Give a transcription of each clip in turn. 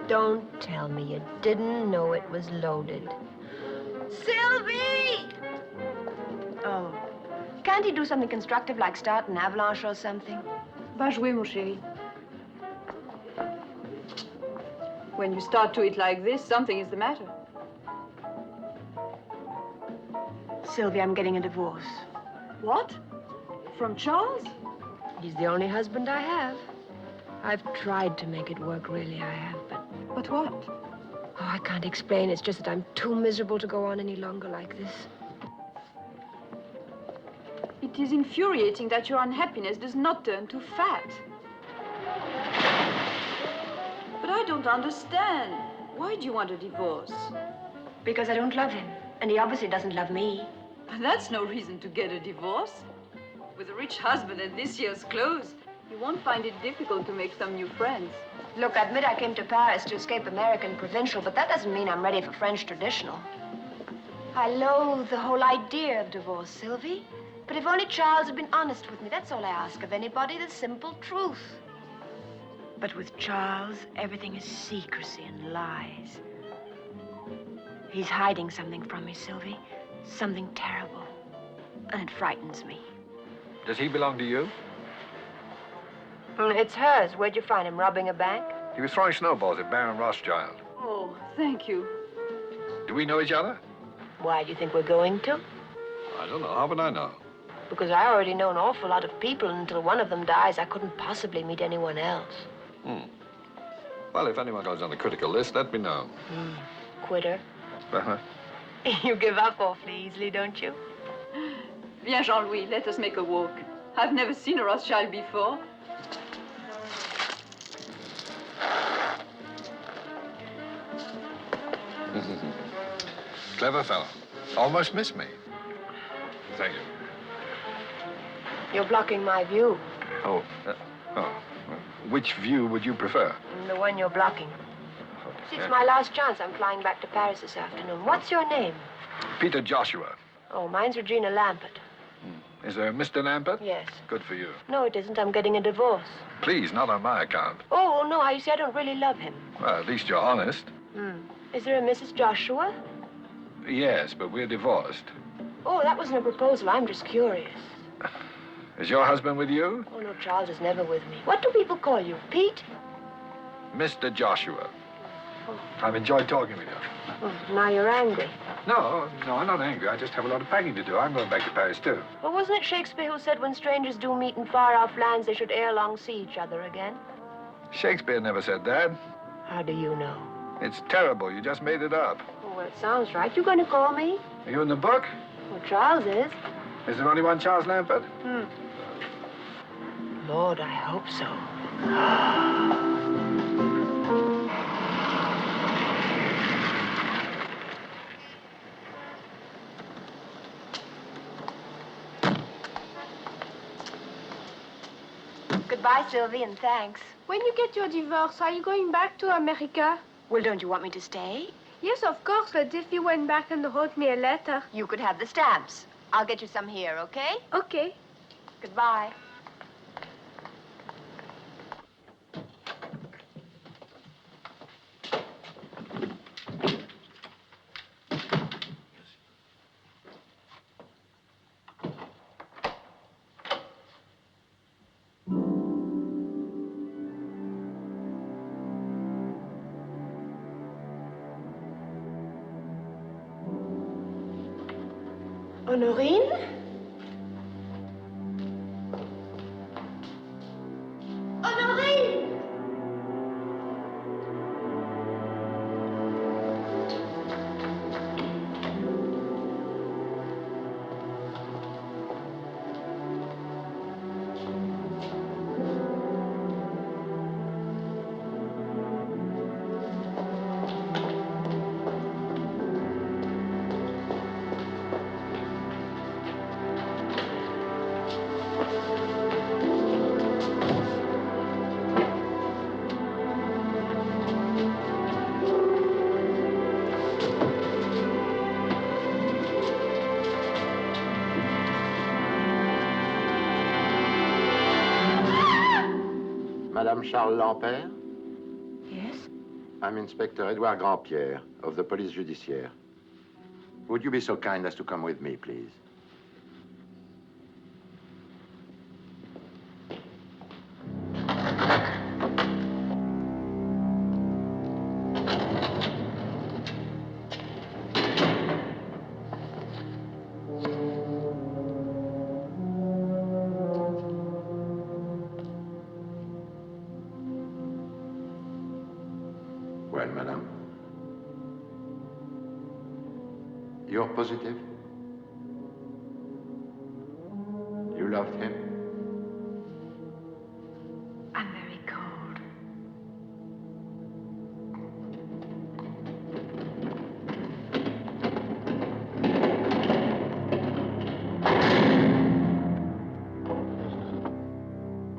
Don't tell me you didn't know it was loaded. Sylvie! Oh. Can't he do something constructive like start an avalanche or something? Va jouer, mon chéri. When you start to eat like this, something is the matter. Sylvie, I'm getting a divorce. What? From Charles? He's the only husband I have. I've tried to make it work, really, I have, but... But what? Oh, I can't explain. It's just that I'm too miserable to go on any longer like this. It is infuriating that your unhappiness does not turn to fat. But I don't understand. Why do you want a divorce? Because I don't love him, and he obviously doesn't love me. That's no reason to get a divorce. With a rich husband and this year's clothes, you won't find it difficult to make some new friends. Look, I admit I came to Paris to escape American provincial, but that doesn't mean I'm ready for French traditional. I loathe the whole idea of divorce, Sylvie. But if only Charles had been honest with me, that's all I ask of anybody, the simple truth. But with Charles, everything is secrecy and lies. He's hiding something from me, Sylvie. Something terrible. And it frightens me. Does he belong to you? It's hers. Where'd you find him? Robbing a bank? He was throwing snowballs at Baron Rothschild. Oh, thank you. Do we know each other? Why do you think we're going to? I don't know. How would I know? Because I already know an awful lot of people, and until one of them dies, I couldn't possibly meet anyone else. Well, if anyone goes on the critical list, let me know. Quitter. Uh-huh. You give up awfully easily, don't you? Viens, Jean-Louis, let us make a walk. I've never seen a Rothschild before. Clever fellow. Almost missed me. Thank you. You're blocking my view. Oh. Which view would you prefer? The one you're blocking. See, it's my last chance. I'm flying back to Paris this afternoon. What's your name? Peter Joshua. Oh, mine's Regina Lampert. Is there a Mr. Lampert? Yes. Good for you. No, it isn't. I'm getting a divorce. Please, not on my account. Oh, no, you see, I don't really love him. Well, at least you're honest. Is there a Mrs. Joshua? Yes, but we're divorced. Oh, that wasn't a proposal. I'm just curious. Is your husband with you? Oh, no, Charles is never with me. What do people call you? Pete? Mr. Joshua. I've enjoyed talking with you. Oh, now you're angry. No, I'm not angry. I just have a lot of packing to do. I'm going back to Paris, too. Well, wasn't it Shakespeare who said when strangers do meet in far-off lands, they should ere long see each other again? Shakespeare never said that. How do you know? It's terrible. You just made it up. Oh, well, it sounds right. You going to call me? Are you in the book? Well, Charles is. Is there only one Charles Lampert? Lord, I hope so. Goodbye, Sylvie, and thanks. When you get your divorce, are you going back to America? Well, don't you want me to stay? Yes, of course, but if you went back and wrote me a letter. You could have the stamps. I'll get you some here, okay? Okay. Goodbye. Honorine? Honorine! Madame Charles Lampert? Yes? I'm Inspector Edouard Grandpierre of the Police Judiciaire. Would you be so kind as to come with me, please? Well, madame. You're positive? You loved him? I'm very cold.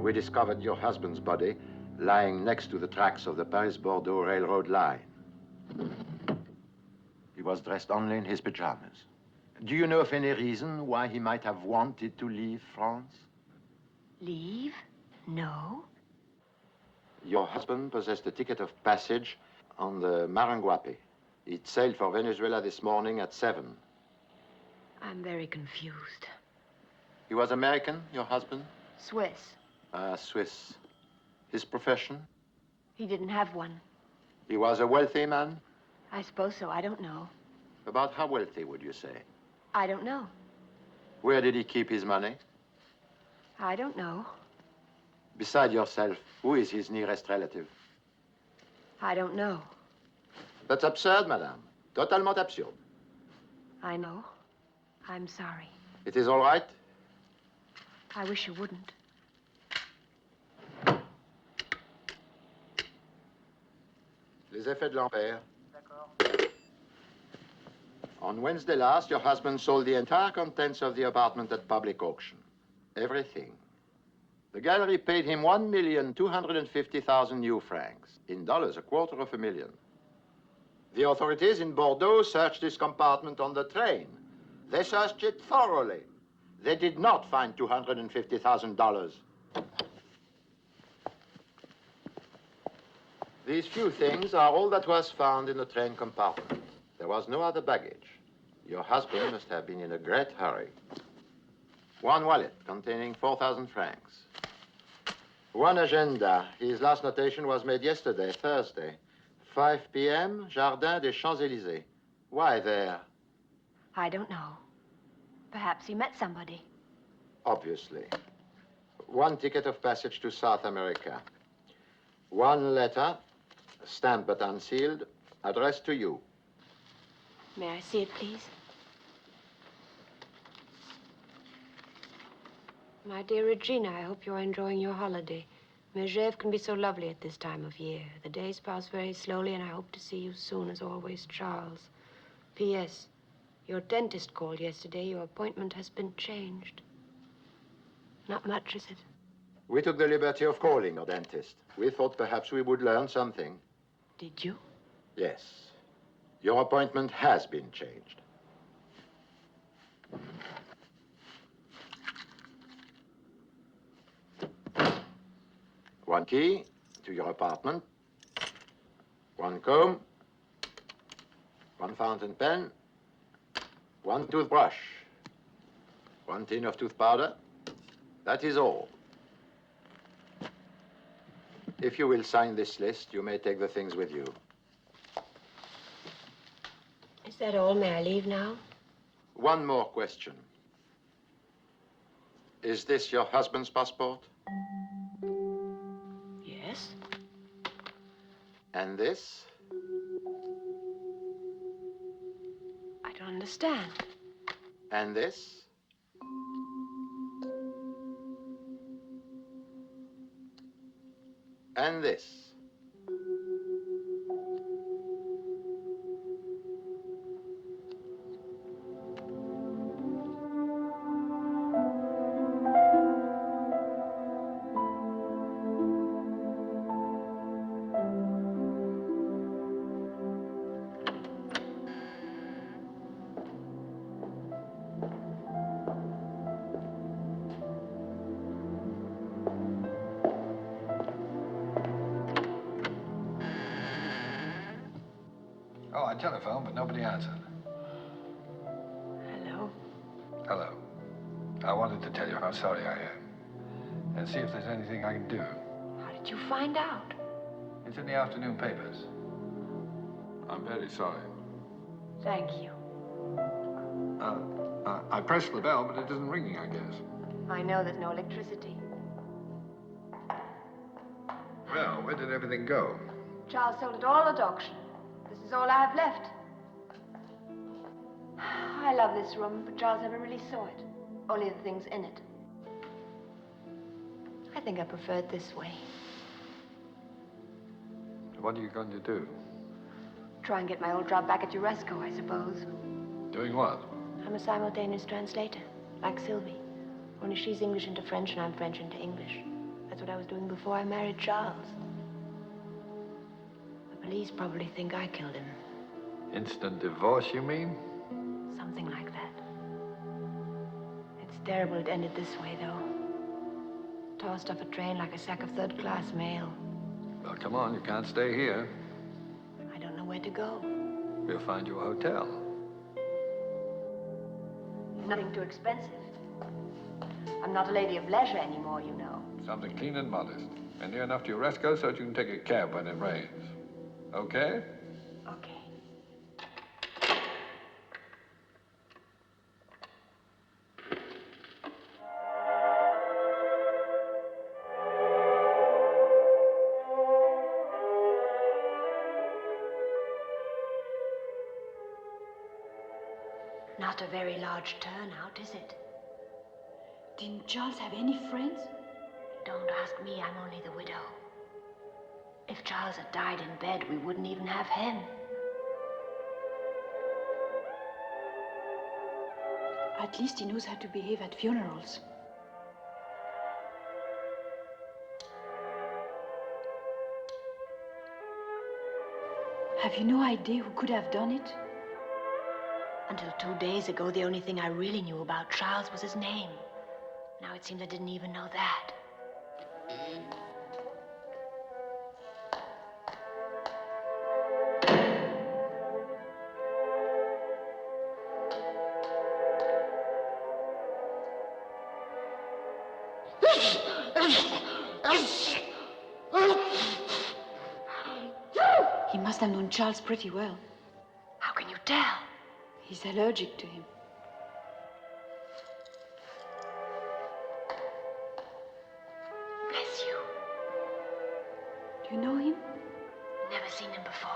We discovered your husband's body lying next to the tracks of the Paris-Bordeaux railroad line. He was dressed only in his pajamas. Do you know of any reason why he might have wanted to leave France? Leave? No. Your husband possessed a ticket of passage on the Maranguape. It sailed for Venezuela this morning at 7. I'm very confused. He was American, your husband? Swiss. Swiss. His profession? He didn't have one. He was a wealthy man? I suppose so. I don't know. About how wealthy, would you say? I don't know. Where did he keep his money? I don't know. Beside yourself, who is his nearest relative? I don't know. That's absurd, madame. Totalement absurde. I know. I'm sorry. It is all right? I wish you wouldn't. Les effets de l'ampère. On Wednesday last, your husband sold the entire contents of the apartment at public auction. Everything. The gallery paid him 1,250,000 new francs. In dollars, $250,000. The authorities in Bordeaux searched this compartment on the train. They searched it thoroughly. They did not find $250,000. These few things are all that was found in the train compartment. There was no other baggage. Your husband must have been in a great hurry. One wallet containing 4,000 francs. One agenda. His last notation was made yesterday, Thursday. 5 p.m., Jardin des Champs-Élysées. Why there? I don't know. Perhaps he met somebody. Obviously. One ticket of passage to South America. One letter, stamped but unsealed, addressed to you. May I see it, please? My dear Regina, I hope you're enjoying your holiday. Megève can be so lovely at this time of year. The days pass very slowly, and I hope to see you soon, as always, Charles. P.S. Your dentist called yesterday. Your appointment has been changed. Not much, is it? We took the liberty of calling a dentist. We thought perhaps we would learn something. Did you? Yes. Your appointment has been changed. One key to your apartment. One comb. One fountain pen. One toothbrush. One tin of tooth powder. That is all. If you will sign this list, you may take the things with you. Is that all? May I leave now? One more question. Is this your husband's passport? Yes. And this? I don't understand. And this? And this? Oh, I telephoned, but nobody answered. Hello. Hello. I wanted to tell you how sorry I am. And see if there's anything I can do. How did you find out? It's in the afternoon papers. I'm very sorry. Thank you. I pressed the bell, but it isn't ringing, I guess. I know there's no electricity. Well, where did everything go? Charles sold it all at auction. This is all I have left. I love this room, but Charles never really saw it. Only the things in it. I think I prefer it this way. What are you going to do? Try and get my old job back at Uresco, I suppose. Doing what? I'm a simultaneous translator, like Sylvie. Only she's English into French and I'm French into English. That's what I was doing before I married Charles. The police probably think I killed him. Instant divorce, you mean? Something like that. It's terrible it ended this way, though. Tossed off a train like a sack of third-class mail. Well, come on, you can't stay here. I don't know where to go. We'll find you a hotel. Nothing too expensive. I'm not a lady of leisure anymore, you know. Something clean and modest. And near enough to Uresco so that you can take a cab when it rains. Okay? Okay. Not a very large turnout, is it? Didn't Charles have any friends? Don't ask me, I'm only the widow. If Charles had died in bed, we wouldn't even have him. At least he knows how to behave at funerals. Have you no idea who could have done it? Until 2 days ago, the only thing I really knew about Charles was his name. Now it seems I didn't even know that. He must have known Charles pretty well. How can you tell? He's allergic to him. Bless you. Do you know him? Never seen him before.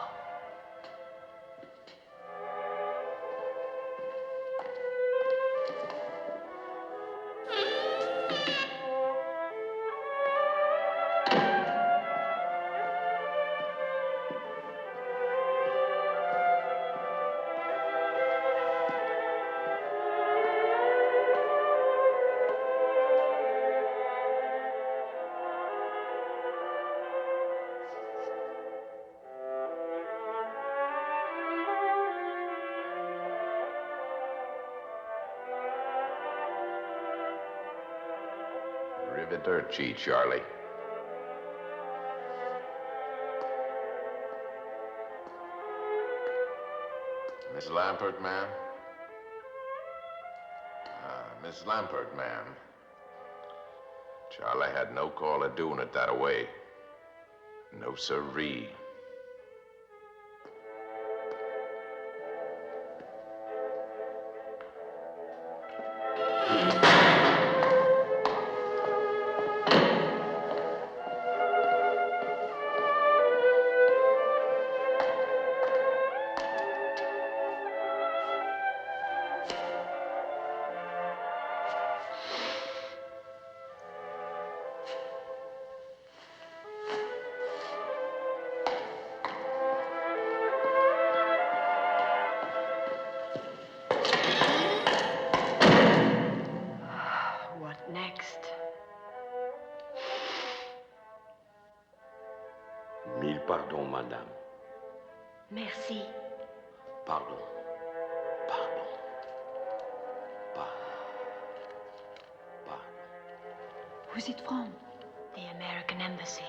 Arrivederci, Charlie. Miss Lampert, ma'am? Miss Lampert, ma'am. Charlie had no call of doing it that away. No sirree. What next? Mille pardons, madame. Merci. Pardon. Pardon. Pardon. Pardon. Who's it from? The American Embassy.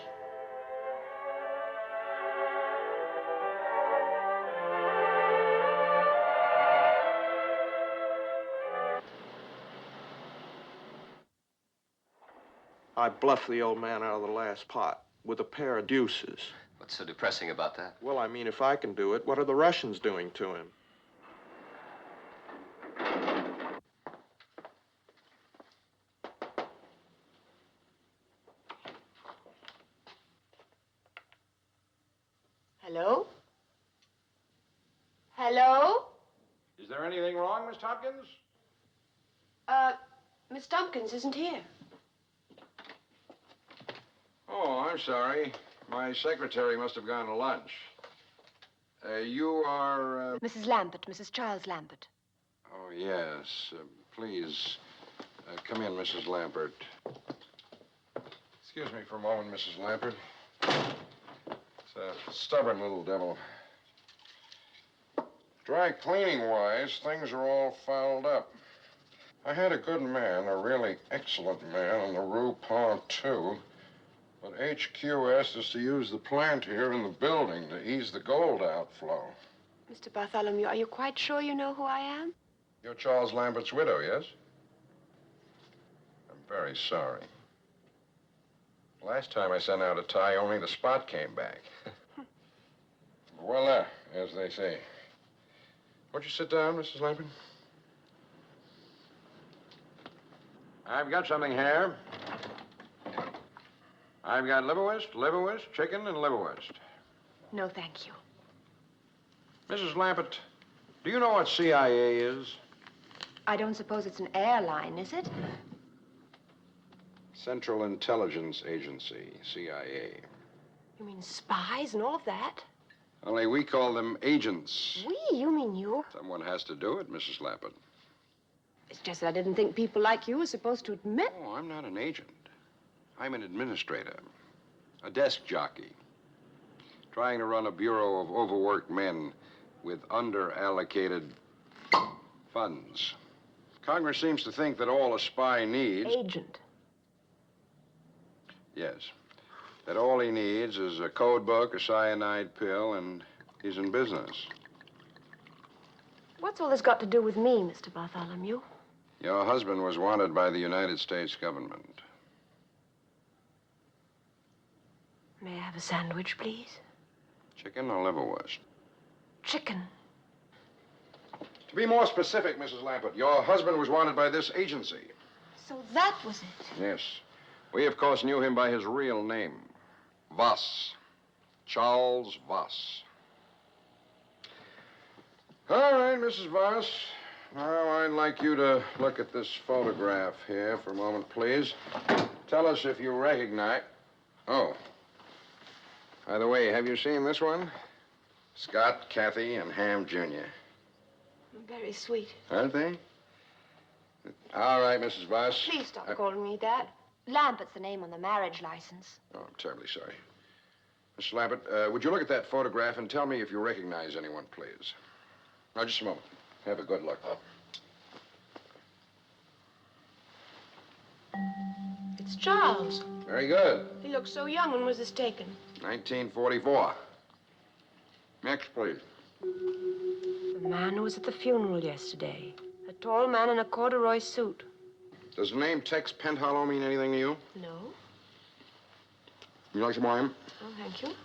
I bluffed the old man out of the last pot with a pair of deuces. What's so depressing about that? Well, I mean, if I can do it, what are the Russians doing to him? Hello? Hello? Is there anything wrong, Miss Tompkins? Miss Tompkins isn't here. Oh, I'm sorry. My secretary must have gone to lunch. You are, Mrs. Lambert, Mrs. Charles Lambert. Oh, yes. Please, come in, Mrs. Lambert. Excuse me for a moment, Mrs. Lambert. It's a stubborn little devil. Dry cleaning-wise, things are all fouled up. I had a good man, a really excellent man, on the Rue Pont, too. But HQ asked us to use the plant here in the building to ease the gold outflow. Mr. Bartholomew, are you quite sure you know who I am? You're Charles Lambert's widow, yes? I'm very sorry. Last time I sent out a tie, only the spot came back. Voila, as they say. Won't you sit down, Mrs. Lambert? I've got something here. I've got liverwurst, chicken, and liverwurst. No, thank you. Mrs. Lambert, do you know what CIA is? I don't suppose it's an airline, is it? Central Intelligence Agency, CIA. You mean spies and all of that? Only we call them agents. We? You mean you? Someone has to do it, Mrs. Lambert. It's just that I didn't think people like you were supposed to admit. Oh, I'm not an agent. I'm an administrator, a desk jockey, trying to run a bureau of overworked men with under-allocated funds. Congress seems to think that all a spy needs... Agent. Yes. That all he needs is a code book, a cyanide pill, and he's in business. What's all this got to do with me, Mr. Bartholomew? Your husband was wanted by the United States government. May I have a sandwich, please? Chicken or liverwurst? Chicken. To be more specific, Mrs. Lambert, your husband was wanted by this agency. So that was it. Yes. We, of course, knew him by his real name. Voss. Charles Voss. All right, Mrs. Voss. Now, I'd like you to look at this photograph here for a moment, please. Tell us if you recognize... Oh. By the way, have you seen this one? Scott, Kathy, and Ham Jr. Very sweet. Aren't they? All right, Mrs. Voss. Please stop calling me that. Lambert's the name on the marriage license. Oh, I'm terribly sorry. Mrs. Lambert, would you look at that photograph and tell me if you recognize anyone, please? Now, just a moment. Have a good look. It's Charles. Very good. He looks so young. When was this taken? 1944. Next, please. The man who was at the funeral yesterday. A tall man in a corduroy suit. Does the name Tex Penthollow mean anything to you? No. You like some wine? Oh, thank you.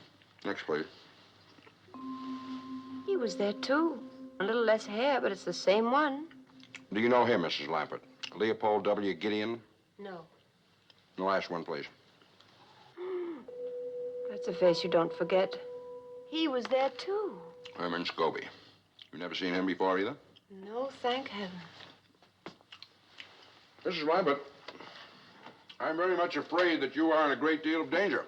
Next, please. He was there, too. A little less hair, but it's the same one. Do you know him, Mrs. Lambert? Leopold W. Gideon? No. The last one, please. That's a face you don't forget. He was there, too. Herman Scobie. You never seen him before, either? No, thank heaven. Mrs. Lambert, I'm very much afraid that you are in a great deal of danger.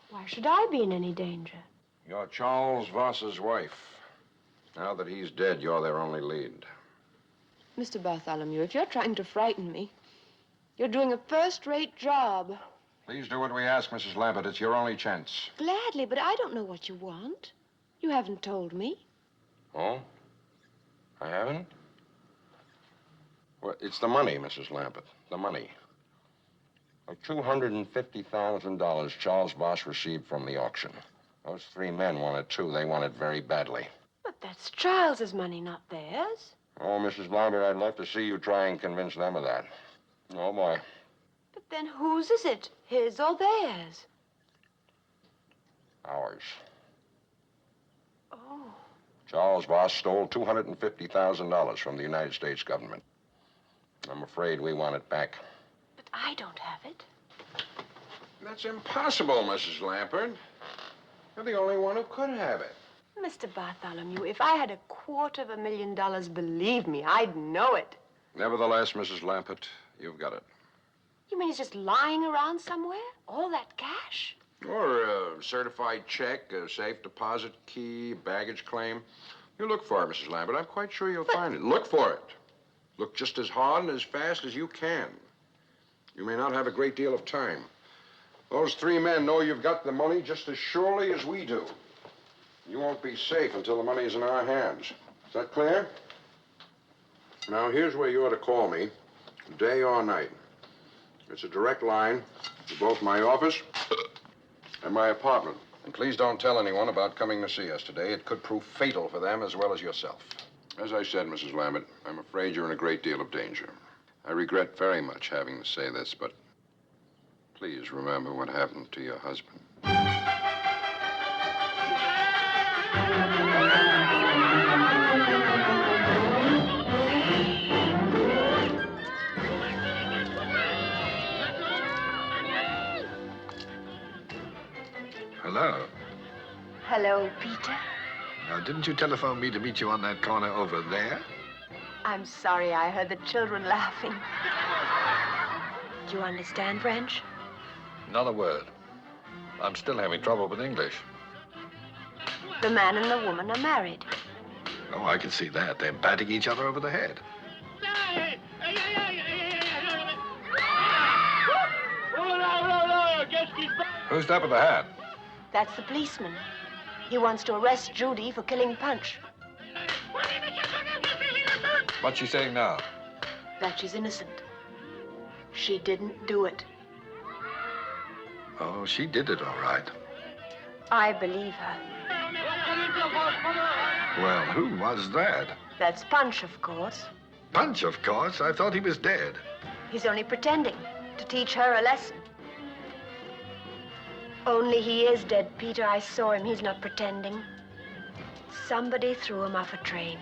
Why should I be in any danger? You're Charles Voss's wife. Now that he's dead, you're their only lead. Mr. Bartholomew, if you're trying to frighten me, you're doing a first-rate job. Please do what we ask, Mrs. Lambert. It's your only chance. Gladly, but I don't know what you want. You haven't told me. Oh? I haven't? Well, it's the money, Mrs. Lambert. The money. The $250,000 Charles Voss received from the auction. Those three men wanted too. They want it very badly. But that's Charles's money, not theirs. Oh, Mrs. Lambert, I'd love to see you try and convince them of that. Oh, boy. But Then whose is it? His or theirs? Ours. Oh. Charles Voss stole $250,000 from the United States government. I'm afraid we want it back. But I don't have it. That's impossible, Mrs. Lampert. You're the only one who could have it. Mr. Bartholomew, if I had $250,000, believe me, I'd know it. Nevertheless, Mrs. Lampert, you've got it. You mean it's just lying around somewhere? All that cash? Or a certified check, a safe deposit key, baggage claim. You look for it, Mrs. Lambert. I'm quite sure you'll find it. Look for it. Look just as hard and as fast as you can. You may not have a great deal of time. Those three men know you've got the money just as surely as we do. You won't be safe until the money's in our hands. Is that clear? Now, here's where you ought to call me, day or night. It's a direct line to both my office and my apartment. And please don't tell anyone about coming to see us today. It could prove fatal for them as well as yourself. As I said, Mrs. Lambert, I'm afraid you're in a great deal of danger. I regret very much having to say this, but please remember what happened to your husband. Hello. Hello, Peter. Now, didn't you telephone me to meet you on that corner over there? I'm sorry I heard the children laughing. Do you understand French? Not a word. I'm still having trouble with English. The man and the woman are married. Oh, I can see that. They're batting each other over the head. Who's that with the hat? That's the policeman. He wants to arrest Judy for killing Punch. What's she saying now? That she's innocent. She didn't do it. Oh, she did it all right. I believe her. Well, who was that? That's Punch, of course. Punch, of course. I thought he was dead. He's only pretending to teach her a lesson. Only he is dead, Peter. I saw him. He's not pretending. Somebody threw him off a train.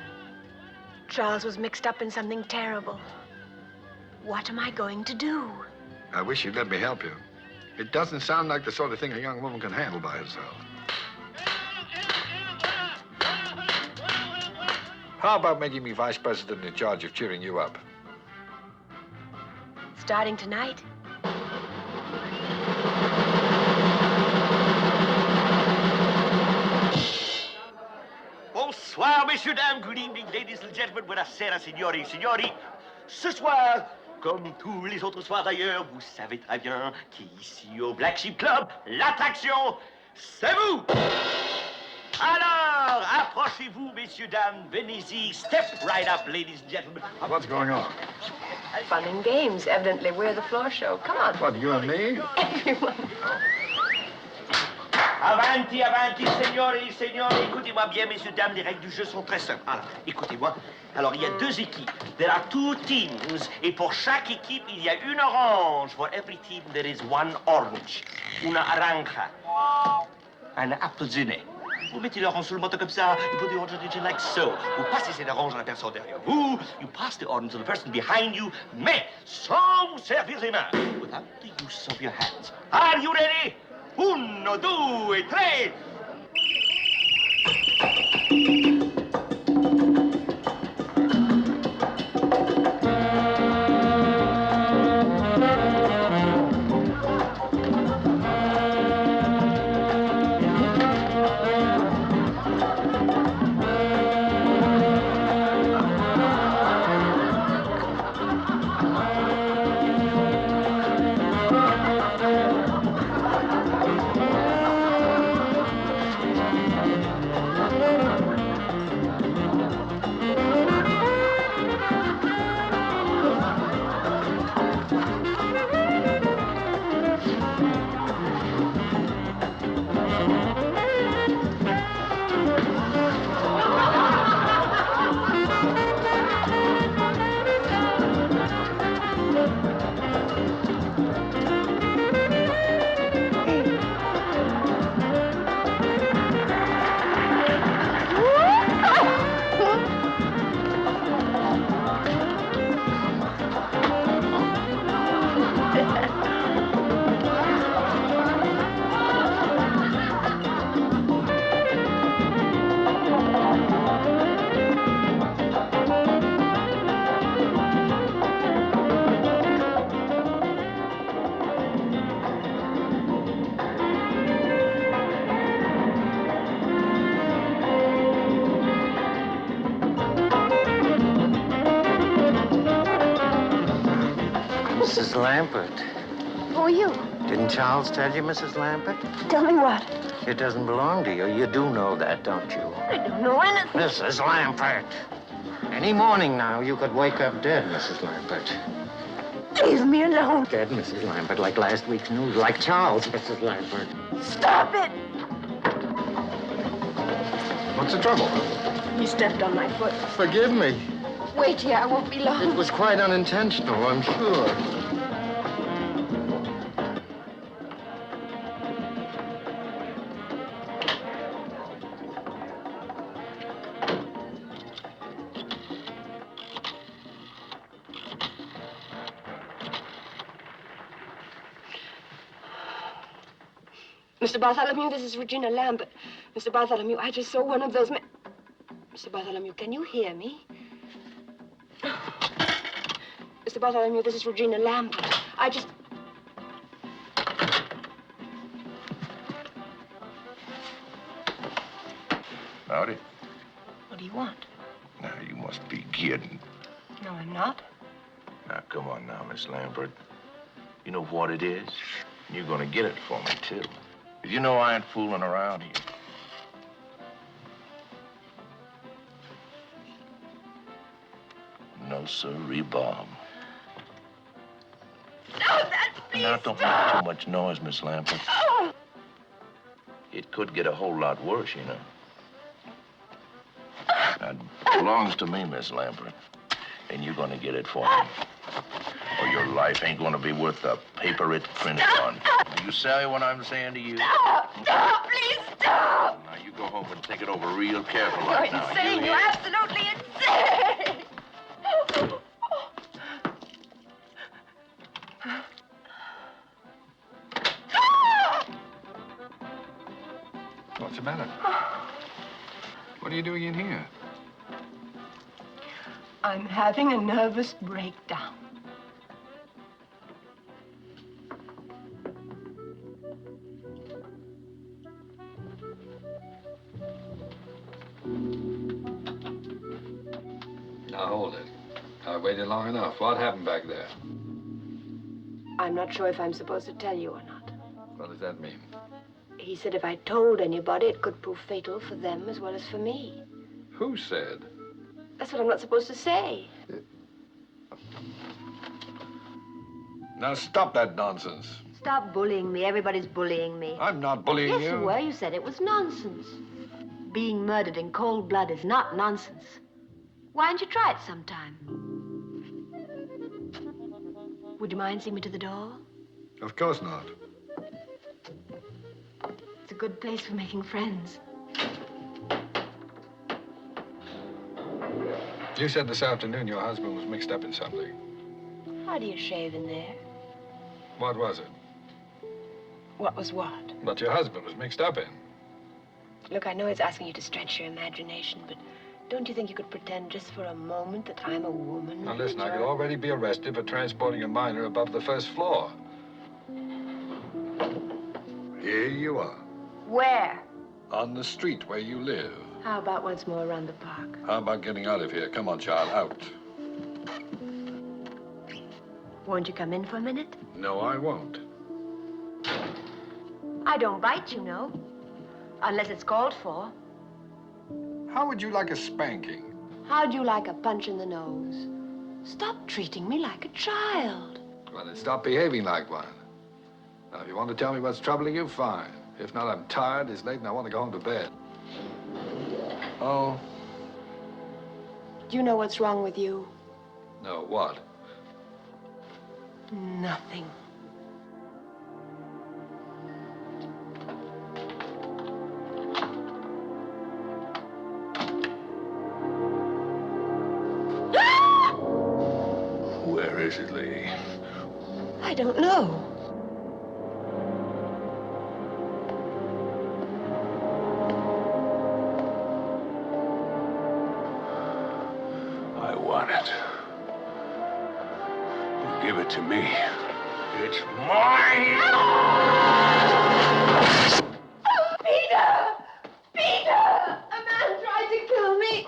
Charles was mixed up in something terrible. What am I going to do? I wish you'd let me help you. It doesn't sound like the sort of thing a young woman can handle by herself. How about making me vice president in charge of cheering you up? Starting tonight? Bonsoir, messieurs, dames. Good evening, ladies and gentlemen. Buonasera, signori et signori. Ce soir, comme tous les autres soirs d'ailleurs, vous savez très bien qu'ici au Black Sheep Club, l'attraction, c'est vous. Alors, approchez-vous, messieurs, dames. Venez-y. Step right up, ladies and gentlemen. What's going on? Fun and games. Evidently, we're the floor show. Come on. What, you and me? Everyone. Avanti, avanti, signori, signori. Écoutez-moi bien, messieurs, dames, les règles du jeu sont très simples. Alors, écoutez-moi. Alors, il y a deux équipes. There are two teams. Et pour chaque équipe, il y a une orange. For every team, there is one orange. Una aranja. Un appelsinet. Vous mettez l'orange sur le moto comme ça. You put the orange on it like so. Vous passez cette orange à la personne derrière vous. You pass the orange to the person behind you. Mais sans vous servir les mains. Without the use of your hands. Are you ready? 1, 2, 3. Mrs. Lambert. Who are you? Didn't Charles tell you, Mrs. Lambert? Tell me what? It doesn't belong to you. You do know that, don't you? I don't know anything. Mrs. Lambert. Any morning now, you could wake up dead, Mrs. Lambert. Leave me alone. Dead, Mrs. Lambert, like last week's news, like Charles, Mrs. Lambert. Stop it! What's the trouble? He stepped on my foot. Forgive me. Wait here, I won't be long. It was quite unintentional, I'm sure. Mr. Bartholomew, this is Regina Lambert. Mr. Bartholomew, I just saw one of those men. Mr. Bartholomew, can you hear me? Mr. Bartholomew, this is Regina Lambert. I just... Howdy. What do you want? Now, you must be kidding. No, I'm not. Now, come on now, Miss Lambert. You know what it is? You're gonna get it for me, too. You know I ain't fooling around here. No, sirree, Bob. No, please Now, don't make too much noise, Miss Lambert. Oh. It could get a whole lot worse, you know. Now, it belongs to me, Miss Lambert. And you're gonna get it for me. Or your life ain't gonna be worth the paper it's printed on. Do you say what I'm saying to you? Stop, please stop! Now, you go home and think it over real careful You're right now. insane, You you're hear? absolutely insane! What's the matter? What are you doing in here? I'm having a nervous breakdown. Now, hold it. I waited long enough. What happened back there? I'm not sure if I'm supposed to tell you or not. What does that mean? He said if I told anybody, it could prove fatal for them as well as for me. Who said? That's what I'm not supposed to say. Now, stop that nonsense. Stop bullying me. Everybody's bullying me. I'm not bullying Yes, you. you were. You said it was nonsense. Being murdered in cold blood is not nonsense. Why don't you try it sometime? Would you mind seeing me to the door? Of course not. It's a good place for making friends. You said this afternoon your husband was mixed up in something. How do you shave in there? What was it? What was what? What your husband was mixed up in. Look, I know it's asking you to stretch your imagination, but don't you think you could pretend just for a moment that I'm a woman? Now, listen, I could already be arrested for transporting a minor above the first floor. Here you are. Where? On the street where you live. How about once more around the park? How about getting out of here? Come on, child, out. Won't you come in for a minute? No, I won't. I don't bite, you know. Unless it's called for. How would you like a spanking? How'd you like a punch in the nose? Stop treating me like a child. Well, then stop behaving like one. Now, if you want to tell me what's troubling you, fine. If not, I'm tired, it's late, and I want to go home to bed. Oh? Do you know what's wrong with you? No, what? Nothing. Where is it, Lee? I don't know. I want it. You give it to me. It's mine! Peter! Peter! A man tried to kill me!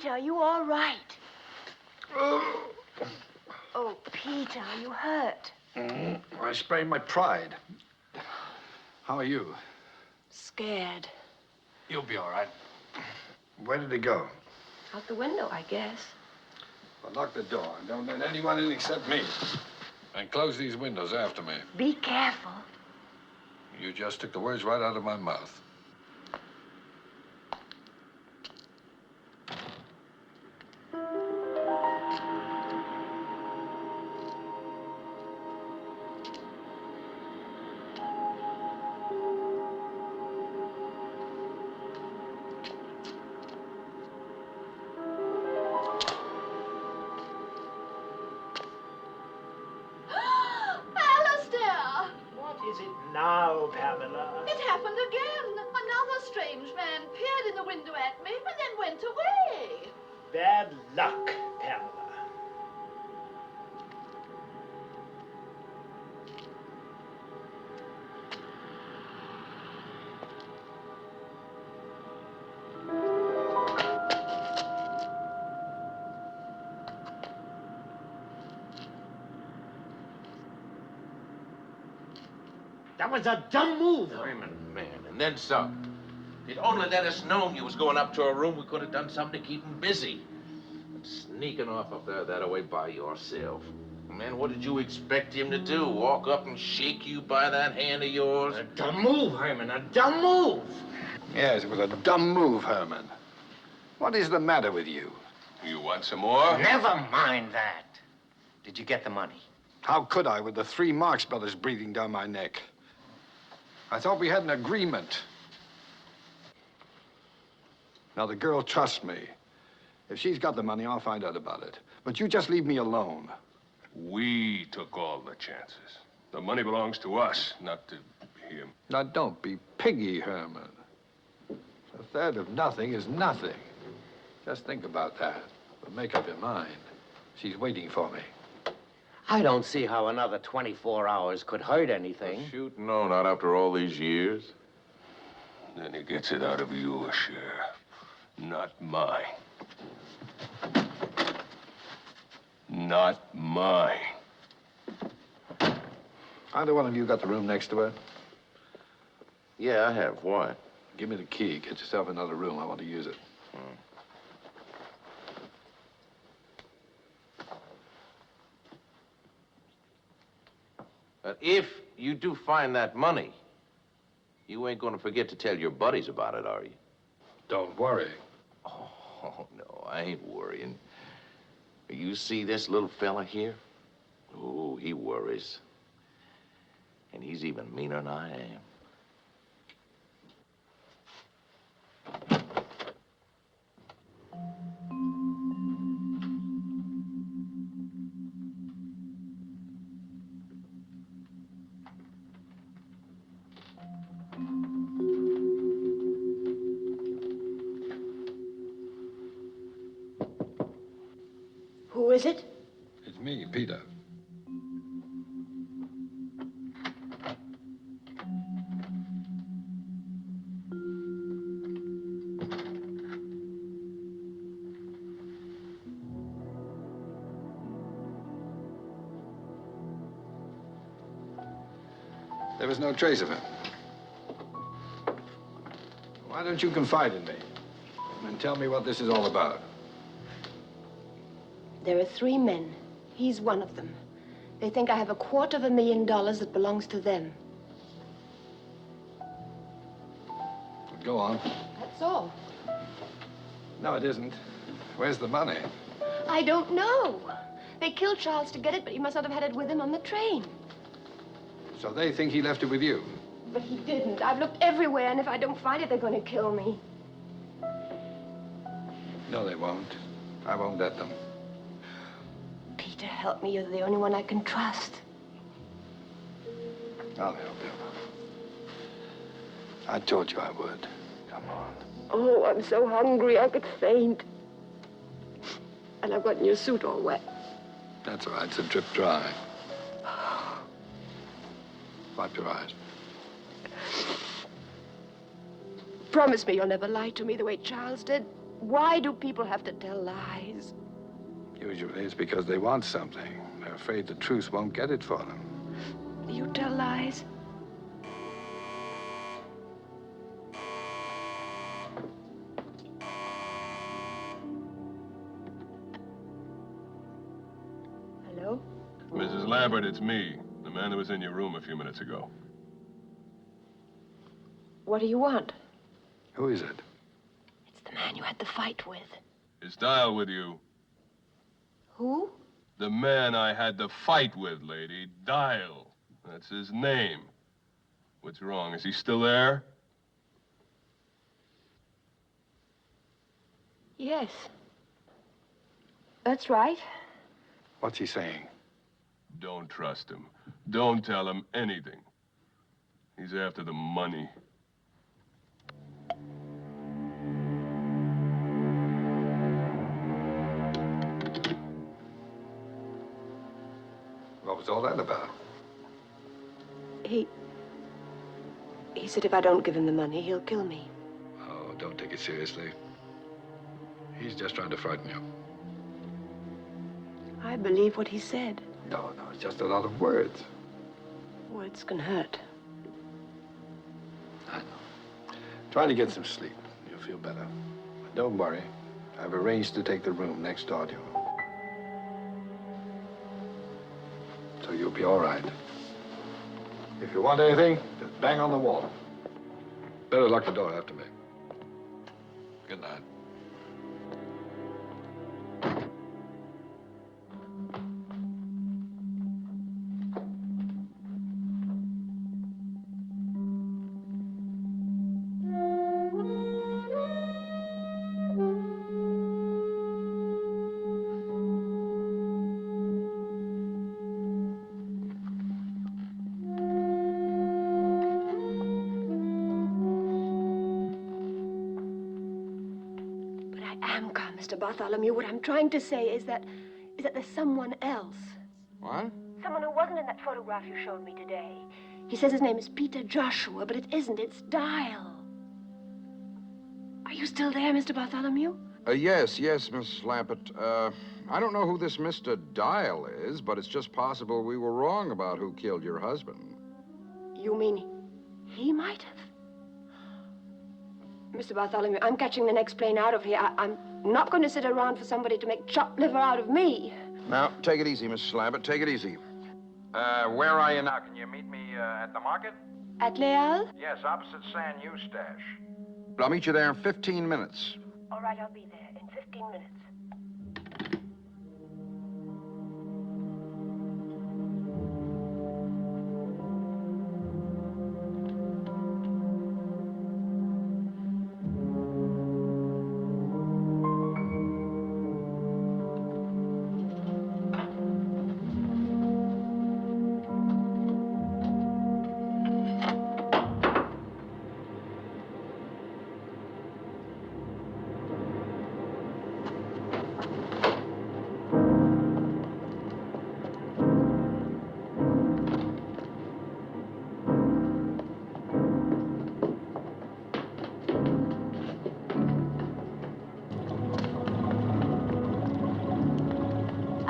Peter, are you all right? Oh, Peter, are you hurt? I sprained my pride. How are you? Scared. You'll be all right. Where did he go? Out the window, I guess. Well, lock the door. Don't let anyone in except me. And close these windows after me. Be careful. You just took the words right out of my mouth. Now, Pamela. It happened again. Another strange man peered in the window at me and then went away. Bad luck, Pamela. That was a dumb move. Raymond, man, and then some. If you'd only let us know you was going up to her room, we could have done something to keep him busy. But sneaking off up there that way by yourself. Man, what did you expect him to do? Walk up and shake you by that hand of yours? A dumb move, Herman, a dumb move. Yes, it was a dumb move, Herman. What is the matter with you? You want some more? Never mind that. Did you get the money? How could I with the 3 Marx Brothers breathing down my neck? I thought we had an agreement. Now, the girl trusts me. If she's got the money, I'll find out about it. But you just leave me alone. We took all the chances. The money belongs to us, not to him. Now, don't be piggy, Herman. A third of nothing is nothing. Just think about that. But make up your mind. She's waiting for me. I don't see how another 24 hours could hurt anything. Well, shoot, no, not after all these years. Then he gets it out of your share, not mine. Not mine. Either one of you got the room next to her? Yeah, I have. Why? Give me the key. Get yourself another room. I want to use it. But if you do find that money, you ain't gonna forget to tell your buddies about it, are you? Don't worry. Oh, no, I ain't worrying. You see this little fella here? Oh, he worries. And he's even meaner than I am. Who is it? It's me, Peter. There was no trace of him. Why don't you confide in me and tell me what this is all about? There are 3 men. He's one of them. They think I have $250,000 that belongs to them. Go on. That's all. No, it isn't. Where's the money? I don't know. They killed Charles to get it, but he must not have had it with him on the train. So they think he left it with you? But he didn't. I've looked everywhere, and if I don't find it, they're going to kill me. No, they won't. I won't let them. Peter, help me. You're the only one I can trust. I'll help you. I told you I would. Come on. Oh, I'm so hungry I could faint. And I've gotten your suit all wet. That's all right. It's a drip dry. Wipe your eyes. Promise me you'll never lie to me the way Charles did. Why do people have to tell lies? Usually it's because they want something. They're afraid the truth won't get it for them. You tell lies? Hello? Mrs. Lambert, it's me, the man that was in your room a few minutes ago. What do you want? Who is it? It's the man you had the fight with. Is Dial with you? Who? The man I had the fight with, lady. Dial. That's his name. What's wrong? Is he still there? Yes. That's right. What's he saying? Don't trust him. Don't tell him anything. He's after the money. What was all that about? He said if I don't give him the money, he'll kill me. Oh, don't take it seriously. He's just trying to frighten you. I believe what he said. No, it's just a lot of words. Words can hurt. I know. Try to get some sleep. You'll feel better. But don't worry. I've arranged to take the room next door to you. So you'll be all right. If you want anything, just bang on the wall. Better lock the door after me. Good night. Mr. Bartholomew, what I'm trying to say is that there's someone else. What? Someone who wasn't in that photograph you showed me today. He says his name is Peter Joshua, but it isn't. It's Dial. Are you still there, Mr. Bartholomew? Yes, Mrs. Lambert. I don't know who this Mr. Dial is, but it's just possible we were wrong about who killed your husband. You mean he might have? Mr. Bartholomew, I'm catching the next plane out of here. I'm not going to sit around for somebody to make chopped liver out of me. Now, take it easy, Mrs. Lambert. Take it easy. Where are you now? Can you meet me at the market? At Leal? Yes, opposite San Eustache. I'll meet you there in 15 minutes. All right, I'll be there in 15 minutes.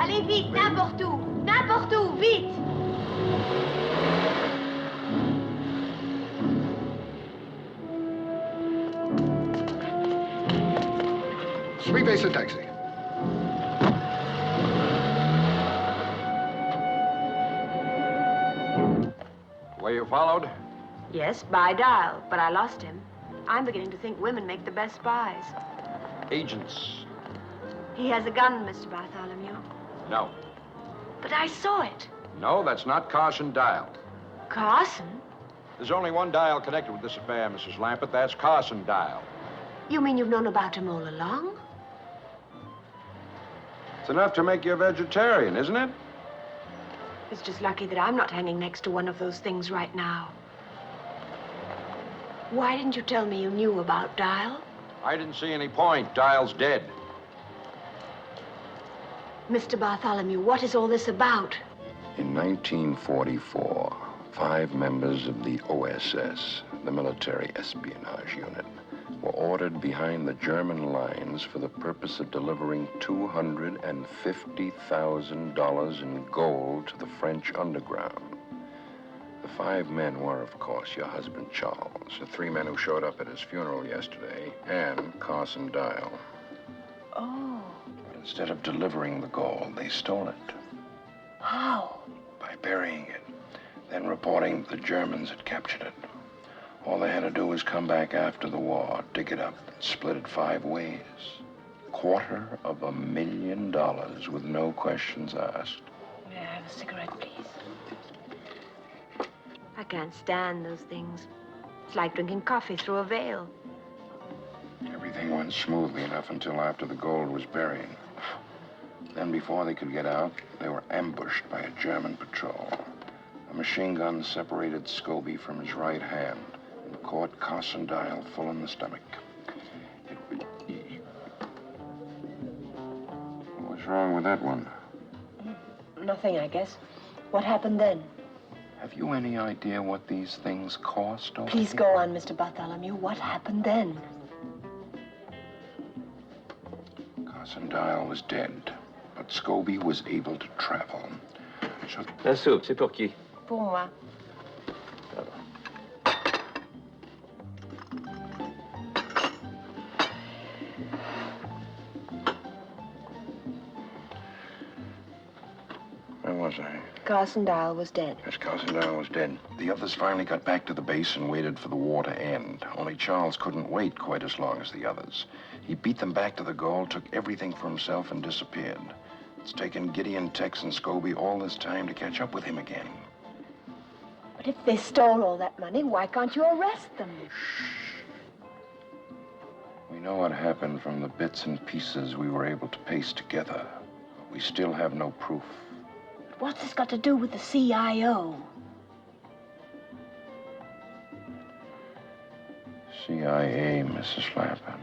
Allez vite, n'importe où, vite! Sweet base a taxi. Were you followed? Yes, by Dial, but I lost him. I'm beginning to think women make the best spies. Agents. He has a gun, Mr. Bartholomew. No. But I saw it. No, that's not Carson Dial. Carson? There's only one Dial connected with this affair, Mrs. Lambert. That's Carson Dial. You mean you've known about him all along? It's enough to make you a vegetarian, isn't it? It's just lucky that I'm not hanging next to one of those things right now. Why didn't you tell me you knew about Dial? I didn't see any point. Dial's dead. Mr. Bartholomew, what is all this about? In 1944, 5 members of the OSS, the Military Espionage Unit, were ordered behind the German lines for the purpose of delivering $250,000 in gold to the French underground. The 5 men were, of course, your husband, Charles, the 3 men who showed up at his funeral yesterday, and Carson Dial. Oh. Instead of delivering the gold, they stole it. How? By burying it, then reporting the Germans had captured it. All they had to do was come back after the war, dig it up, and split it 5 ways. $250,000 with no questions asked. May I have a cigarette, please? I can't stand those things. It's like drinking coffee through a veil. Everything went smoothly enough until after the gold was buried. Then, before they could get out, they were ambushed by a German patrol. A machine gun separated Scobie from his right hand and caught Carson Dial full in the stomach. What's wrong with that one? Nothing, I guess. What happened then? Have you any idea what these things cost? Please go on, Mr. Bartholomew. What happened then? Carson Dial was dead, but Scobie was able to travel. So... La soupe, c'est pour qui? Pour moi. Where was I? Carson Dial was dead. Yes, Carson Dial was dead. The others finally got back to the base and waited for the war to end. Only Charles couldn't wait quite as long as the others. He beat them back to the gold, took everything for himself, and disappeared. It's taken Gideon, Tex, and Scobie all this time to catch up with him again. But if they stole all that money, why can't you arrest them? We know what happened from the bits and pieces we were able to paste together. But we still have no proof. But what's this got to do with the CIO? CIA, Mrs. Lappin.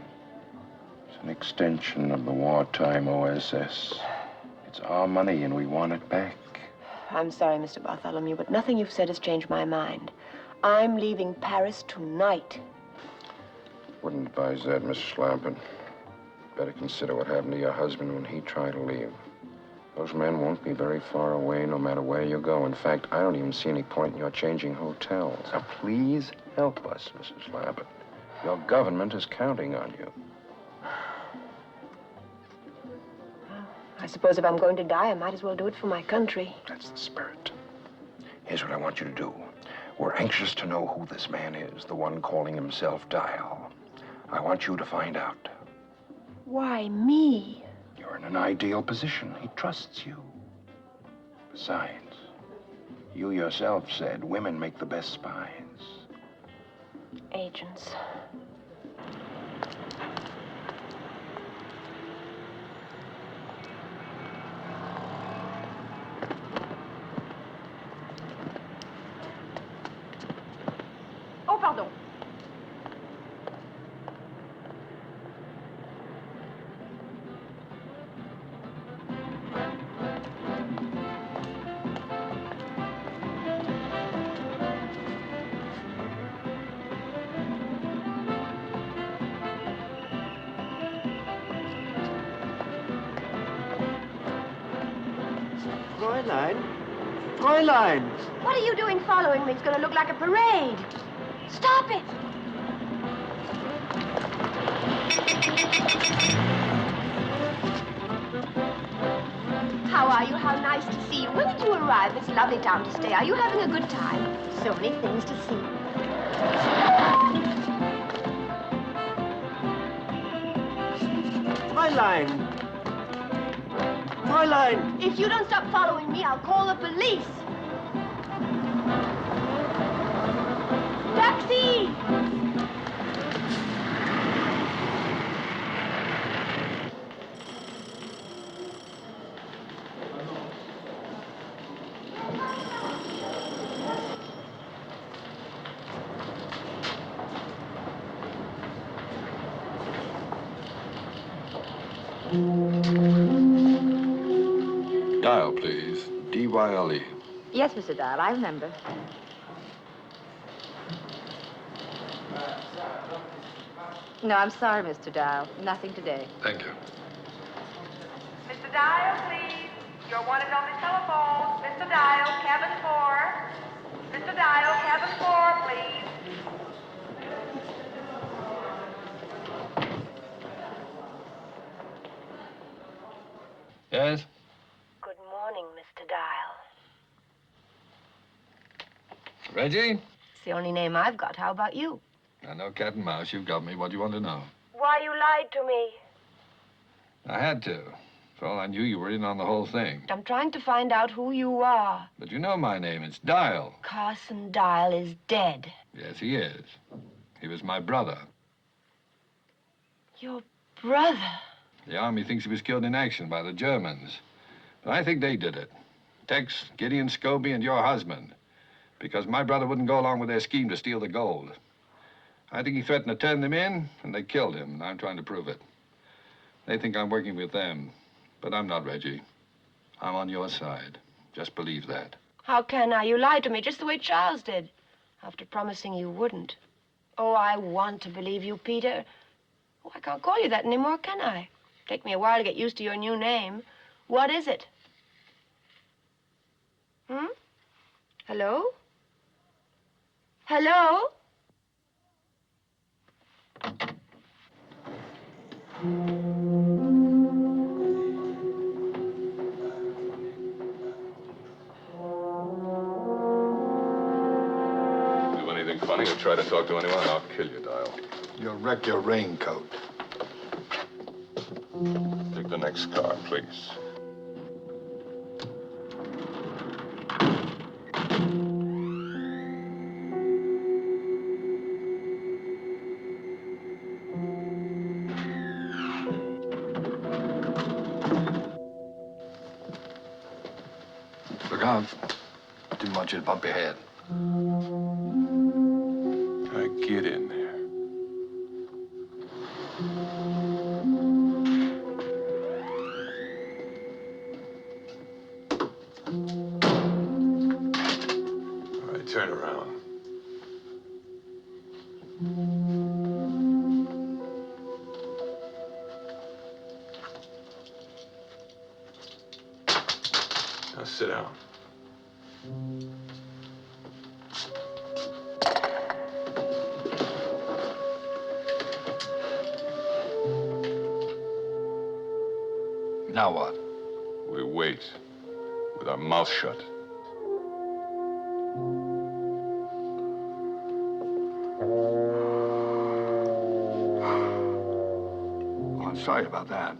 It's an extension of the wartime OSS. It's our money and we want it back. I'm sorry, Mr. Bartholomew, but nothing you've said has changed my mind. I'm leaving Paris tonight. Wouldn't advise that, Mrs. Lappin. Better consider what happened to your husband when he tried to leave. Those men won't be very far away no matter where you go. In fact, I don't even see any point in your changing hotels. Now, please help us, Mrs. Lappin. Your government is counting on you. I suppose if I'm going to die, I might as well do it for my country. That's the spirit. Here's what I want you to do. We're anxious to know who this man is, the one calling himself Dial. I want you to find out. Why me? You're in an ideal position. He trusts you. Besides, you yourself said women make the best spies. Agents. Oh, pardon. Fräulein! What are you doing following me? It's going to look like a parade. Stop it! How are you? How nice to see you. When did you arrive? It's a lovely town to stay. Are you having a good time? So many things to see. Fräulein! Fräulein! If you don't stop following me, I'll call the police. Taxi! Dial, please. D-Y-L-E. Yes, Mr. Dial, I remember. No, I'm sorry, Mr. Dial. Nothing today. Thank you. Mr. Dial, please. You're wanted on the telephone. Mr. Dial, cabin 4. Mr. Dial, cabin 4, please. Yes? Good morning, Mr. Dial. Reggie? It's the only name I've got. How about you? I know cat and mouse. You've got me. What do you want to know? Why you lied to me. I had to. For all I knew, you were in on the whole thing. I'm trying to find out who you are. But you know my name. It's Dial. Carson Dial is dead. Yes, he is. He was my brother. Your brother? The Army thinks he was killed in action by the Germans. But I think they did it. Tex, Gideon Scobie, and your husband. Because my brother wouldn't go along with their scheme to steal the gold. I think he threatened to turn them in, and they killed him, and I'm trying to prove it. They think I'm working with them, but I'm not, Reggie. I'm on your side. Just believe that. How can I? You lied to me just the way Charles did, after promising you wouldn't. Oh, I want to believe you, Peter. Oh, I can't call you that anymore, can I? Take me a while to get used to your new name. What is it? Hello? Hello? Do anything funny or try to talk to anyone, I'll kill you, Dial. You'll wreck your raincoat. Take the next car, please. Look out. Didn't want you to bump your head. Get in there. All right, turn around. Now sit down. Now what? We wait with our mouth shut. Oh, I'm sorry about that.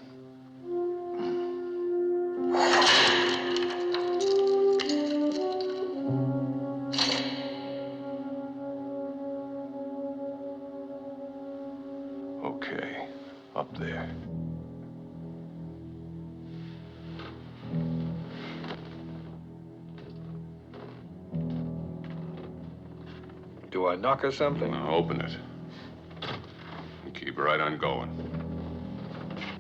Okay, up there. Do I knock or something? Now open it. And keep right on going.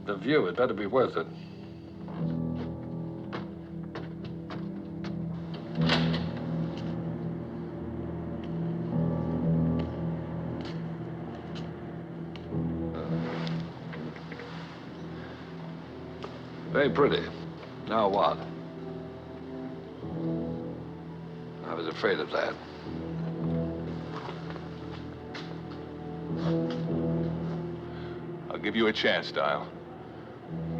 The view, it better be worth it. Very pretty. Now what? I was afraid of that. I'll give you a chance, Dial.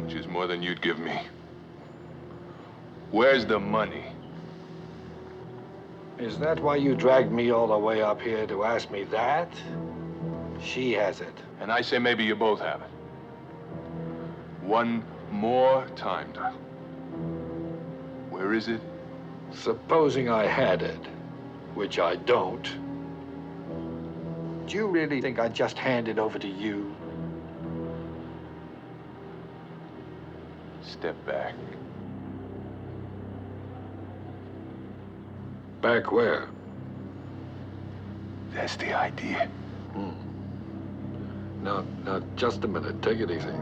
Which is more than you'd give me. Where's the money? Is that why you dragged me all the way up here to ask me that? She has it. And I say maybe you both have it. One more time, Dial. Where is it? Supposing I had it, which I don't, do you really think I'd just hand it over to you? Step back. Back where? That's the idea. Now, just a minute. Take it easy.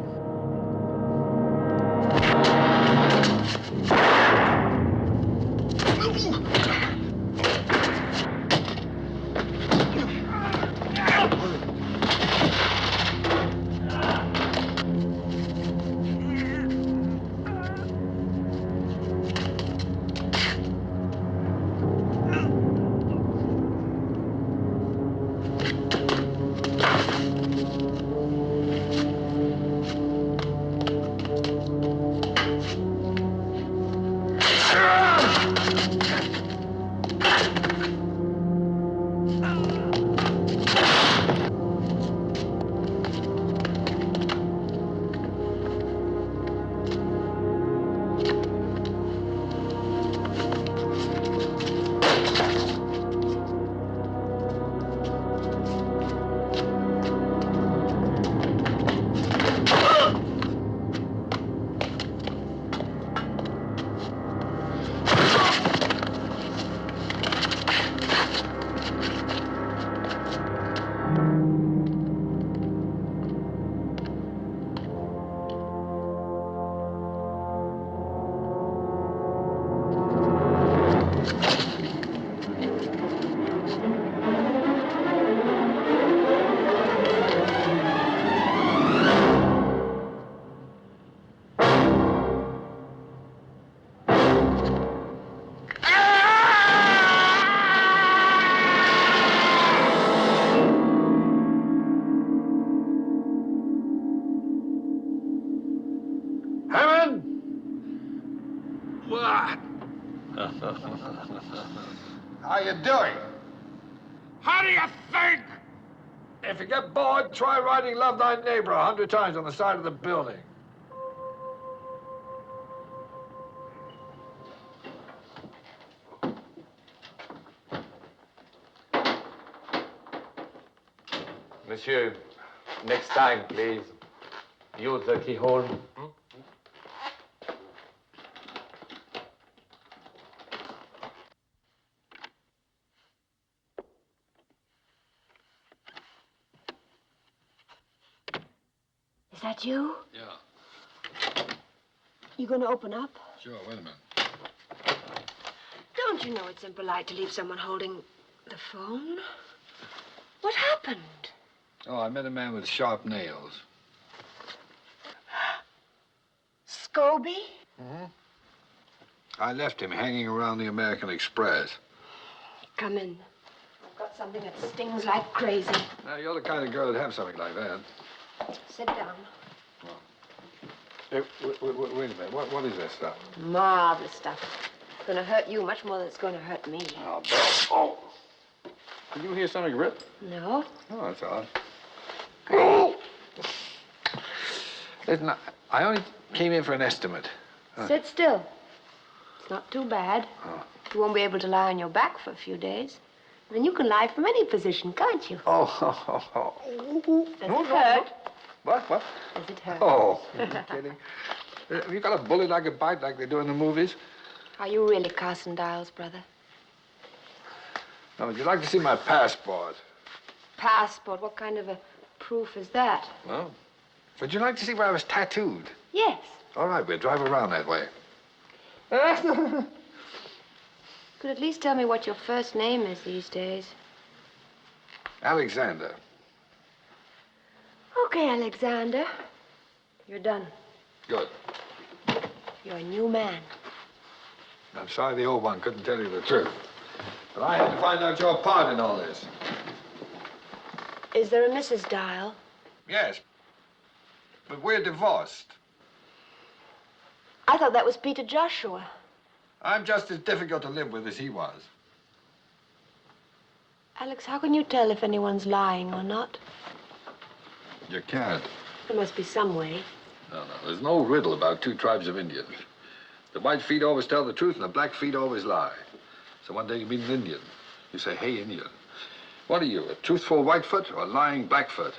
How you doing? How do you think? If you get bored, try writing Love Thy Neighbor 100 times on the side of the building. Monsieur, next time, please, use the keyhole. Is that you? Yeah. You gonna open up? Sure, wait a minute. Don't you know it's impolite to leave someone holding the phone? What happened? Oh, I met a man with sharp nails. Scobie? Mm-hmm. I left him hanging around the American Express. Come in. I've got something that stings like crazy. Now, you're the kind of girl that'd have something like that. Sit down. Hey, wait a minute. What is that stuff? Marvelous stuff. It's gonna hurt you much more than it's gonna hurt me. Oh, Bill. Oh! Did you hear something rip? No? Oh, that's odd. Oh! Listen, I only came in for an estimate. Sit still. It's not too bad. Oh. You won't be able to lie on your back for a few days. Then you can lie from any position, can't you? Oh. Does it hurt? What? Does it hurt? Oh, are you kidding? Have you got a bullet I could bite like they do in the movies? Are you really Carson Dial's brother? Now, would you like to see my passport? Passport? What kind of a proof is that? Well, would you like to see where I was tattooed? Yes. All right, we'll drive around that way. Could at least tell me what your first name is these days. Alexander. Okay, Alexander. You're done. Good. You're a new man. I'm sorry the old one couldn't tell you the truth. But I had to find out your part in all this. Is there a Mrs. Dial? Yes. But we're divorced. I thought that was Peter Joshua. I'm just as difficult to live with as he was. Alex, how can you tell if anyone's lying or not? You can't. There must be some way. No. There's no riddle about two tribes of Indians. The white feet always tell the truth and the black feet always lie. So one day you meet an Indian. You say, hey, Indian, what are you, a truthful Whitefoot or a lying Blackfoot?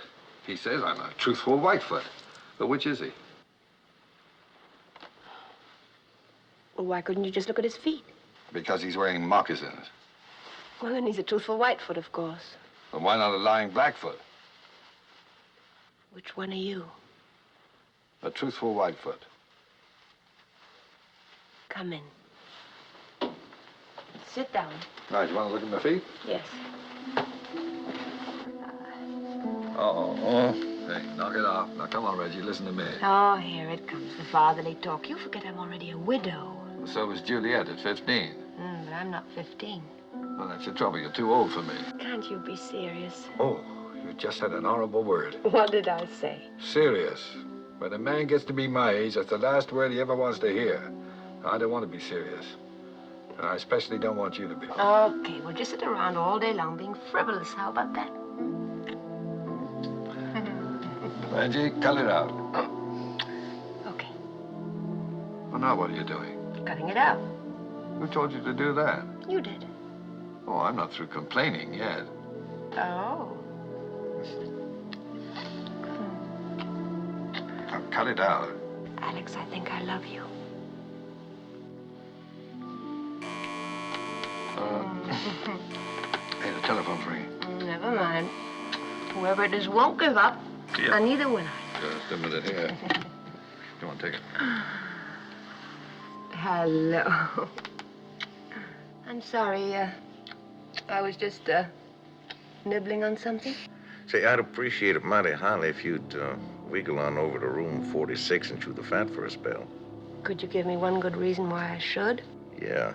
He says, I'm a truthful Whitefoot. But which is he? Well, why couldn't you just look at his feet? Because he's wearing moccasins. Well, then he's a truthful Whitefoot, of course. Well, why not a lying Blackfoot? Which one are you? A truthful Whitefoot. Come in. Sit down. Right, you want to look at my feet? Yes. Oh. Hey, knock it off. Now, come on, Reggie, listen to me. Oh, here it comes, the fatherly talk. You forget I'm already a widow. So was Juliet at 15. But I'm not 15. Well, that's the trouble. You're too old for me. Can't you be serious? Oh, you just said an horrible word. What did I say? Serious. When a man gets to be my age, that's the last word he ever wants to hear. I don't want to be serious. And I especially don't want you to be. Okay, we'll just sit around all day long being frivolous. How about that? Reggie, cut it out. Okay. Well, now what are you doing? Cutting it out. Who told you to do that? You did. Oh, I'm not through complaining yet. Oh. Now, cut it out. Alex, I think I love you. Hey, the telephone's ringing. Never mind. Whoever it is won't give up. Yeah. And neither will I. Just a minute here. Come on, take it. Hello. I'm sorry, I was just, nibbling on something. Say, I'd appreciate it mighty highly if you'd wiggle on over to room 46 and chew the fat for a spell. Could you give me one good reason why I should? Yeah.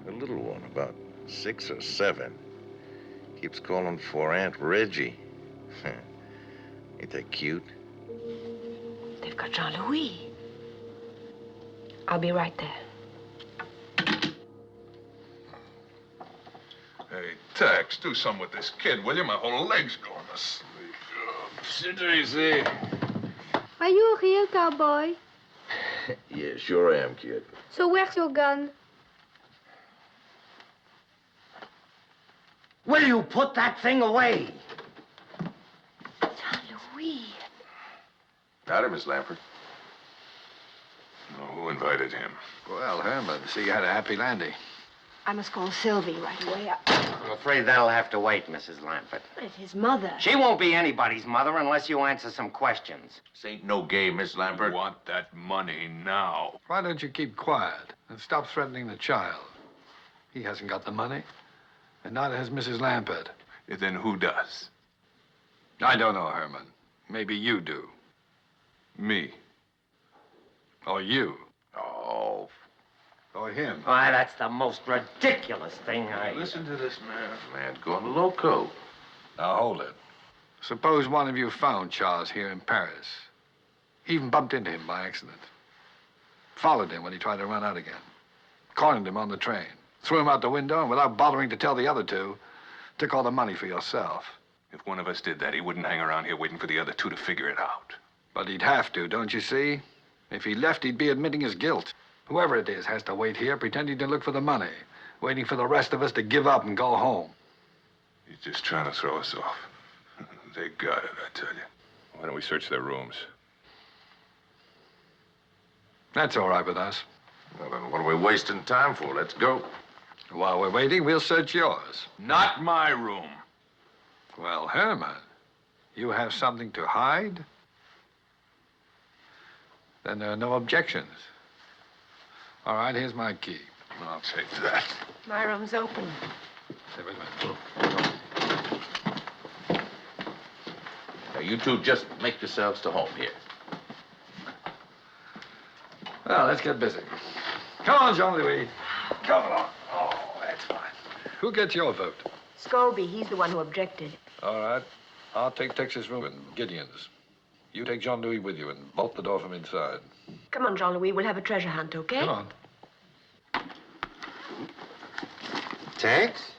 A little one, about 6 or 7. Keeps calling for Aunt Reggie. Ain't that cute? They've got Jean-Louis. I'll be right there. Hey, Tex, do something with this kid, will you? My whole leg's going to sleep. Sit easy. Are you a real cowboy? Yeah, sure am, kid. So where's your gun? Will you put that thing away? Louis. Howdy, Miss Lampert. Oh, who invited him? Well, Herman, see you had a happy landing. I must call Sylvie right away. I'm afraid that'll have to wait, Mrs. Lampert. It's his mother. She won't be anybody's mother unless you answer some questions. This ain't no game, Miss Lampert. You want that money now. Why don't you keep quiet and stop threatening the child? He hasn't got the money, and neither has Mrs. Lampert. Then who does? I don't know, Herman. Maybe you do. Me. Or you. Oh. Or him. Why, that's the most ridiculous thing Listen to this man. Man's going loco. Now, hold it. Suppose one of you found Charles here in Paris. Even bumped into him by accident. Followed him when he tried to run out again. Cornered him on the train. Threw him out the window, and without bothering to tell the other two, took all the money for yourself. If one of us did that, he wouldn't hang around here waiting for the other two to figure it out. But he'd have to, don't you see? If he left, he'd be admitting his guilt. Whoever it is has to wait here, pretending to look for the money, waiting for the rest of us to give up and go home. He's just trying to throw us off. They got it, I tell you. Why don't we search their rooms? That's all right with us. Well, then what are we wasting time for? Let's go. While we're waiting, we'll search yours. Not my room. Well, Herman, you have something to hide? Then there are no objections. All right, here's my key. I'll take that. My room's open. There we go. Now, you two just make yourselves to home here. Well, let's get busy. Come on, Jean-Louis. Come along. Oh, that's fine. Who gets your vote? Scobie, he's the one who objected. All right. I'll take Texas room and Gideon's. You take Jean-Louis with you and bolt the door from inside. Come on, Jean-Louis, we'll have a treasure hunt, okay? Come on. Tex?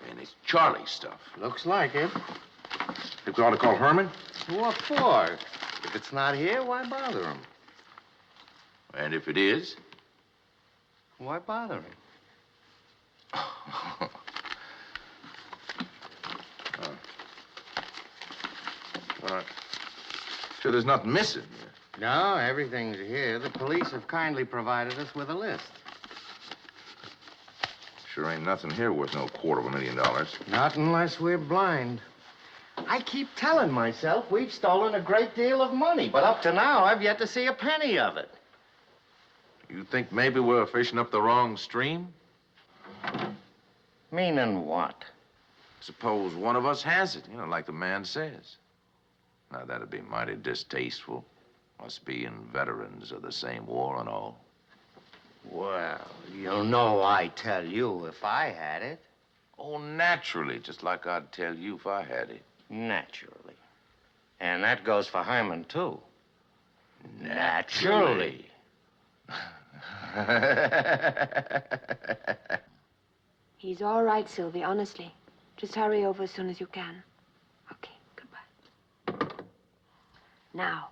And it's Charlie's stuff. Looks like it. Think we ought to call Herman? What for? If it's not here, why bother him? And if it is? Why bother him? All right. Sure there's nothing missing here. No, everything's here. The police have kindly provided us with a list. Sure ain't nothing here worth no $250,000. Not unless we're blind. I keep telling myself we've stolen a great deal of money, but up to now, I've yet to see a penny of it. You think maybe we're fishing up the wrong stream? Meaning what? Suppose one of us has it, like the man says. Now, that'd be mighty distasteful, us being veterans of the same war and all. Well, you'll know I'd tell you if I had it. Oh, naturally, just like I'd tell you if I had it. Naturally. And that goes for Herman, too. Naturally. He's all right, Sylvie, honestly. Just hurry over as soon as you can. Okay, goodbye. Now,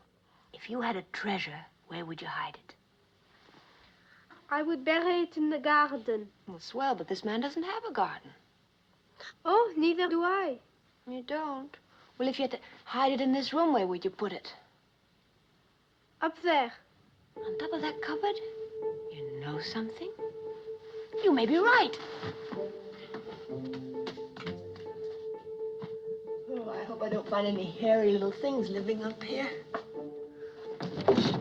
if you had a treasure, where would you hide it? I would bury it in the garden. Well, swell, but this man doesn't have a garden. Oh, neither do I. You don't? Well, if you had to hide it in this room, where would you put it? Up there. On top of that cupboard? You know something? You may be right. Oh, I hope I don't find any hairy little things living up here.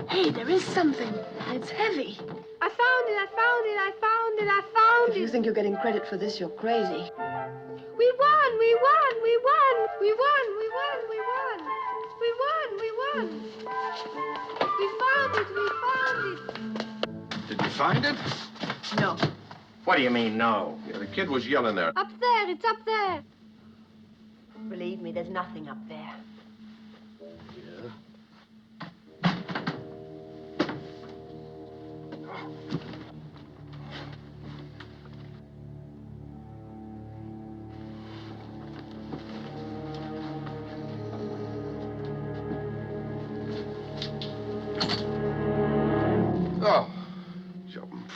Hey, there is something. It's heavy. I found it, I found it, I found it, I found it. If you think you're getting credit for this, you're crazy. We won, we won, we won, we won, we won, we won. We won, we won. We found it, we found it. Did you find it? No. What do you mean, no? Yeah, the kid was yelling there. Up there, it's up there. Believe me, there's nothing up there.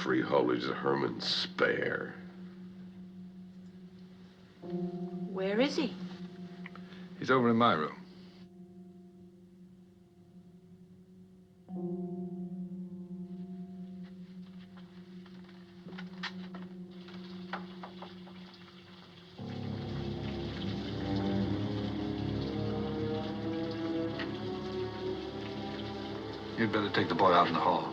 freeholders Herman spare. Where is he? He's over in my room. You'd better take the boy out in the hall.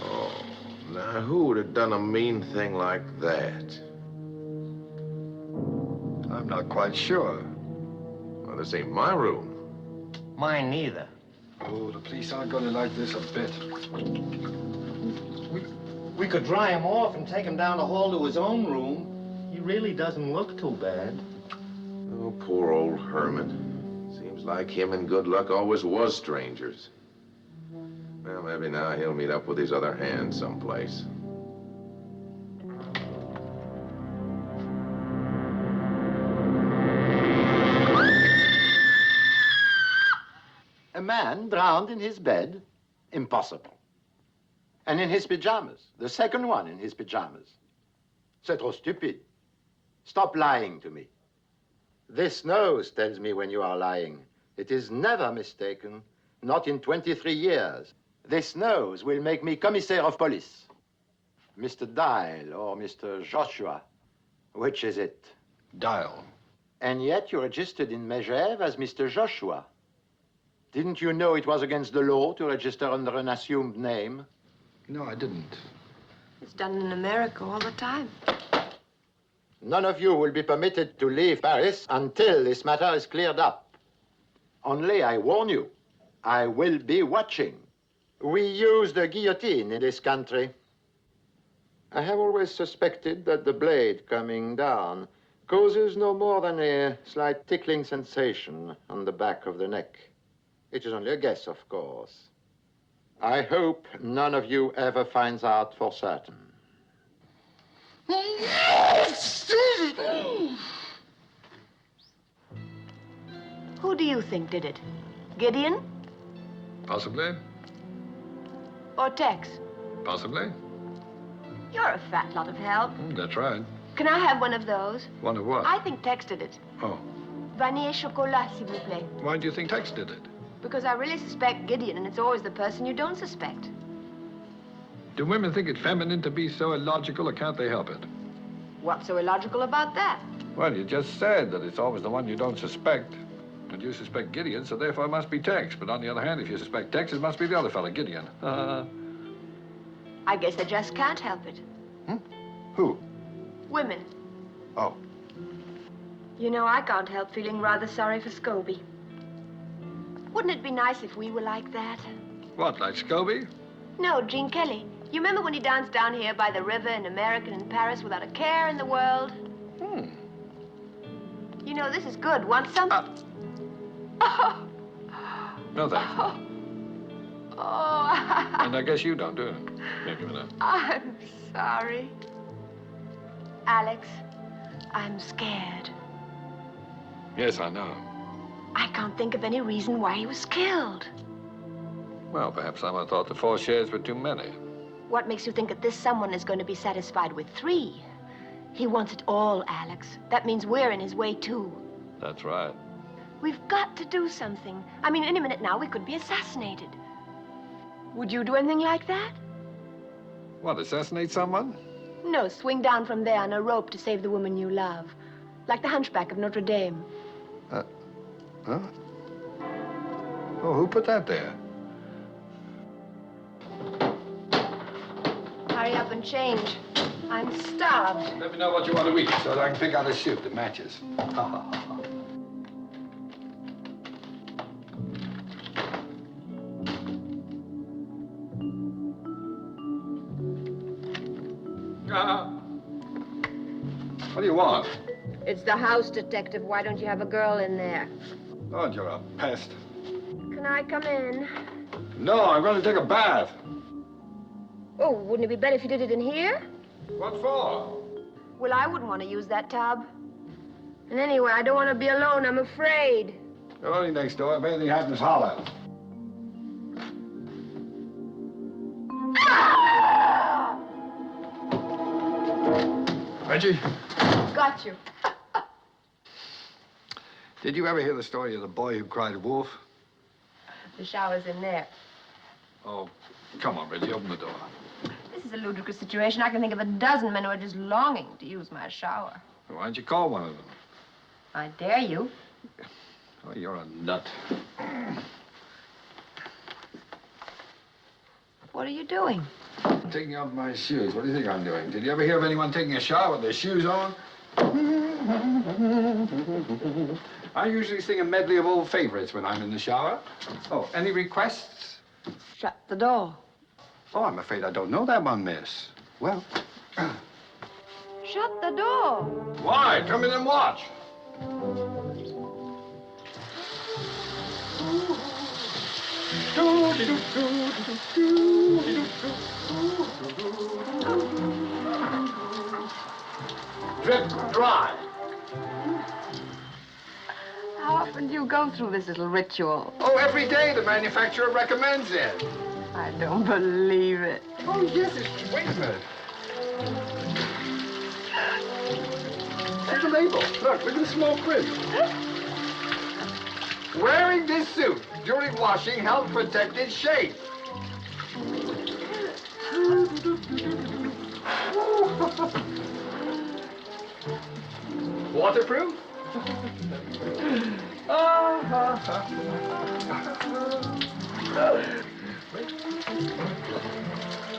Oh, now who would have done a mean thing like that? I'm not quite sure. Well, this ain't my room. Mine neither. Oh, the police aren't going to like this a bit. We could dry him off and take him down the hall to his own room. He really doesn't look too bad. Oh, poor old Herman. Seems like him and Good Luck always was strangers. Well, maybe now he'll meet up with his other hand someplace. A man drowned in his bed? Impossible. And in his pajamas. The second one in his pajamas. C'est trop stupid. Stop lying to me. This nose tells me when you are lying. It is never mistaken, not in 23 years. This nose will make me commissaire of police. Mr. Dial or Mr. Joshua, which is it? Dial. And yet you registered in Megève as Mr. Joshua. Didn't you know it was against the law to register under an assumed name? No, I didn't. It's done in America all the time. None of you will be permitted to leave Paris until this matter is cleared up. Only I warn you, I will be watching. We use the guillotine in this country. I have always suspected that the blade coming down causes no more than a slight tickling sensation on the back of the neck. It is only a guess, of course. I hope none of you ever finds out for certain. Who do you think did it? Gideon Possibly. or Tex? Possibly. You're a fat lot of help. That's right. Can I have one of those? One of what? I think Tex did it. Oh. Vanille chocolat, s'il vous plaît. Why do you think Tex did it? Because I really suspect Gideon, and it's always the person you don't suspect. Do women think it feminine to be so illogical, or can't they help it? What's so illogical about that? Well, you just said that it's always the one you don't suspect. And you suspect Gideon, so therefore it must be Tex. But on the other hand, if you suspect Tex, it must be the other fella, Gideon. I guess they just can't help it. Who? Women. Oh. You know, I can't help feeling rather sorry for Scobie. Wouldn't it be nice if we were like that? What, like Scobie? No, Gene Kelly. You remember when he danced down here by the river in America and in Paris without a care in the world? You know, this is good. Want some? No, thanks. Oh. And I guess you don't, do you? Here, give me that. I'm sorry. Alex, I'm scared. Yes, I know. I can't think of any reason why he was killed. Well, perhaps someone thought the 4 shares were too many. What makes you think that this someone is going to be satisfied with 3? He wants it all, Alex. That means we're in his way, too. That's right. We've got to do something. I mean, any minute now, we could be assassinated. Would you do anything like that? What, assassinate someone? No, swing down from there on a rope to save the woman you love. Like the hunchback of Notre Dame. Huh? Oh, who put that there? Hurry up and change. I'm starved. Let me know what you want to eat so that I can pick out a suit that matches. What do you want? It's the house detective. Why don't you have a girl in there? Oh, you're a pest. Can I come in? No, I'm going to take a bath. Oh, wouldn't it be better if you did it in here? What for? Well, I wouldn't want to use that tub. And anyway, I don't want to be alone. I'm afraid. You're only next door. If anything happens, holler. Reggie? Got you. Did you ever hear the story of the boy who cried wolf? The shower's in there. Oh, come on, Reggie, open the door. This is a ludicrous situation. I can think of a dozen men who are just longing to use my shower. Why don't you call one of them? I dare you. Oh, you're a nut. What are you doing? I'm taking off my shoes. What do you think I'm doing? Did you ever hear of anyone taking a shower with their shoes on? I usually sing a medley of old favorites when I'm in the shower. Oh, any requests? Shut the door. Oh, I'm afraid I don't know that one, miss. Well... Shut the door. Why? Come in and watch. Drip dry. How often do you go through this little ritual? Oh, every day the manufacturer recommends it. I don't believe it. Oh, yes, it's... Wait a minute. See the label. Look at the small print. Wearing this suit during washing helps protect its shape. Waterproof?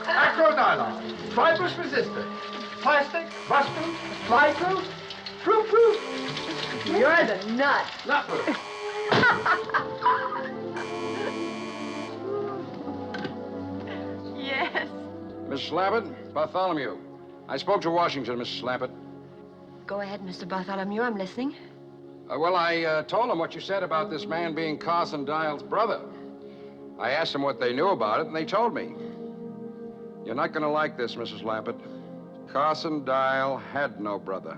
Acronylon, fibrous resistant, plastic, rust-proof, fly-proof, proof. You're the nut. Nut-proof. Yes. Miss Slappett, Bartholomew. I spoke to Washington, Miss Slappett. Go ahead, Mr. Bartholomew. I'm listening. Well, I told him what you said about this man being Carson Dial's brother. I asked them what they knew about it, and they told me. You're not going to like this, Mrs. Lappett. Carson Dial had no brother.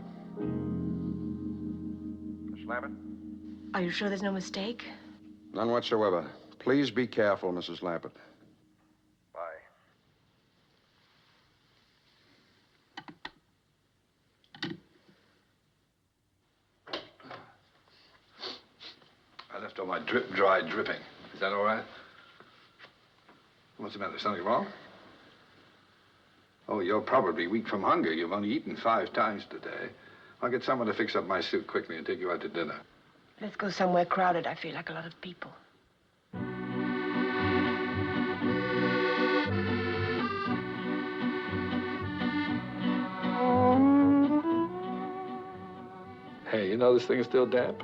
Miss Lappett? Are you sure there's no mistake? None whatsoever. Please be careful, Mrs. Lappett. Bye. I left all my dry dripping. Is that all right? What's the matter? Something wrong? Oh, you're probably weak from hunger. You've only eaten 5 times today. I'll get someone to fix up my suit quickly and take you out to dinner. Let's go somewhere crowded. I feel like a lot of people. Hey, you know this thing is still damp?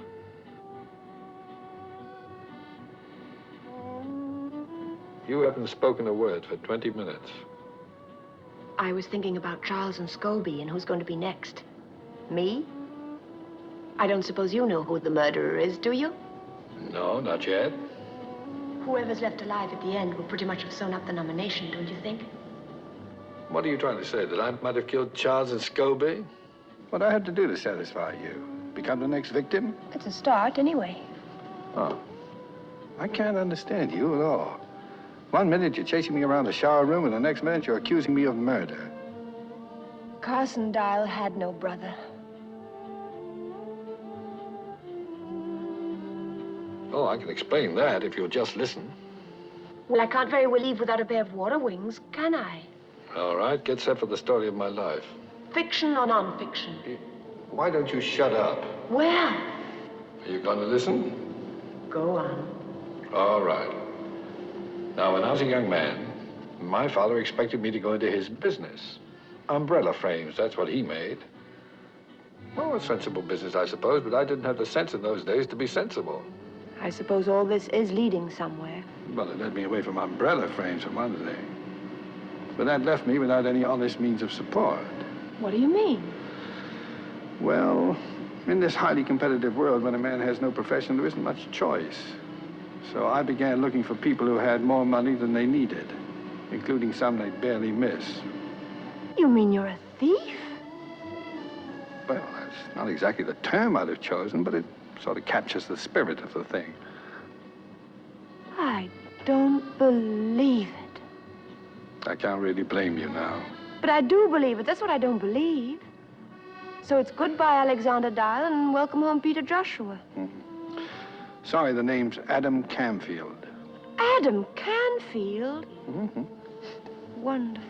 You haven't spoken a word for 20 minutes. I was thinking about Charles and Scobie and who's going to be next. Me? I don't suppose you know who the murderer is, do you? No, not yet. Whoever's left alive at the end will pretty much have sewn up the nomination, don't you think? What are you trying to say, that I might have killed Charles and Scobie? What do I have to do to satisfy you? Become the next victim? It's a start, anyway. Oh. I can't understand you at all. 1 minute you're chasing me around the shower room, and the next minute you're accusing me of murder. Carson Dial had no brother. Oh, I can explain that if you'll just listen. Well, I can't very well leave without a pair of water wings, can I? All right, get set for the story of my life. Fiction or non-fiction? Why don't you shut up? Well, Are you going to listen? go on. All right. Now, when I was a young man, my father expected me to go into his business. Umbrella frames, that's what he made. Well, a sensible business, I suppose, but I didn't have the sense in those days to be sensible. I suppose all this is leading somewhere. Well, it led me away from umbrella frames, for one thing. But that left me without any honest means of support. What do you mean? Well, in this highly competitive world, when a man has no profession, there isn't much choice. So I began looking for people who had more money than they needed, including some they'd barely miss. You mean you're a thief? Well, it's not exactly the term I'd have chosen, but it sort of captures the spirit of the thing. I don't believe it. I can't really blame you now. But I do believe it. That's what I don't believe. So it's goodbye, Alexander Dial, and welcome home, Peter Joshua. Sorry, the name's Adam Camfield. Adam Canfield? Wonderful.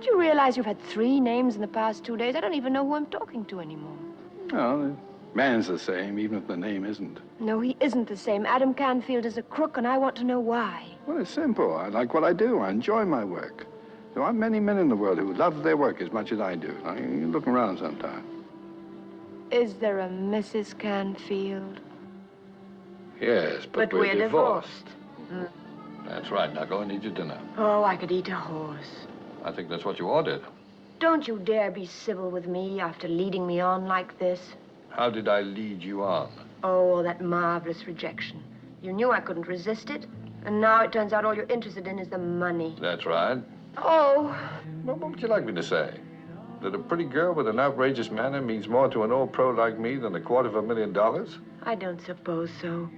Do you realize you've had 3 names in the past 2 days? I don't even know who I'm talking to anymore. No, the man's the same, even if the name isn't. No, he isn't the same. Adam Canfield is a crook, and I want to know why. Well, it's simple. I like what I do. I enjoy my work. There aren't many men in the world who love their work as much as I do. Now, you look around sometime. Is there a Mrs. Canfield? Yes, but we're divorced. That's right. Now go and eat your dinner. Oh, I could eat a horse. I think that's what you ordered. Don't you dare be civil with me after leading me on like this. How did I lead you on? Oh, that marvelous rejection. You knew I couldn't resist it, and now it turns out all you're interested in is the money. That's right. Oh. Well, what would you like me to say? That a pretty girl with an outrageous manner means more to an old pro like me than $250,000? I don't suppose so.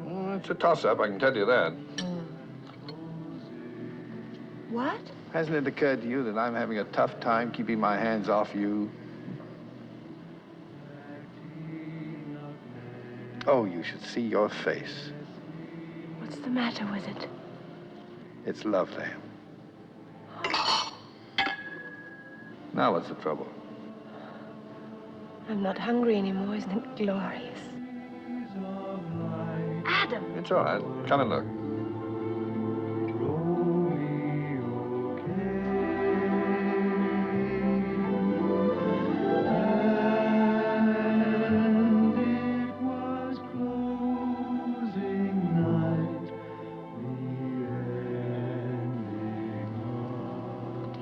Well, it's a toss-up, I can tell you that. What? Hasn't it occurred to you that I'm having a tough time keeping my hands off you? Oh, you should see your face. What's the matter with it? It's lovely. Now what's the trouble? I'm not hungry anymore. Isn't it glorious? Adam! It's all right. Come and look.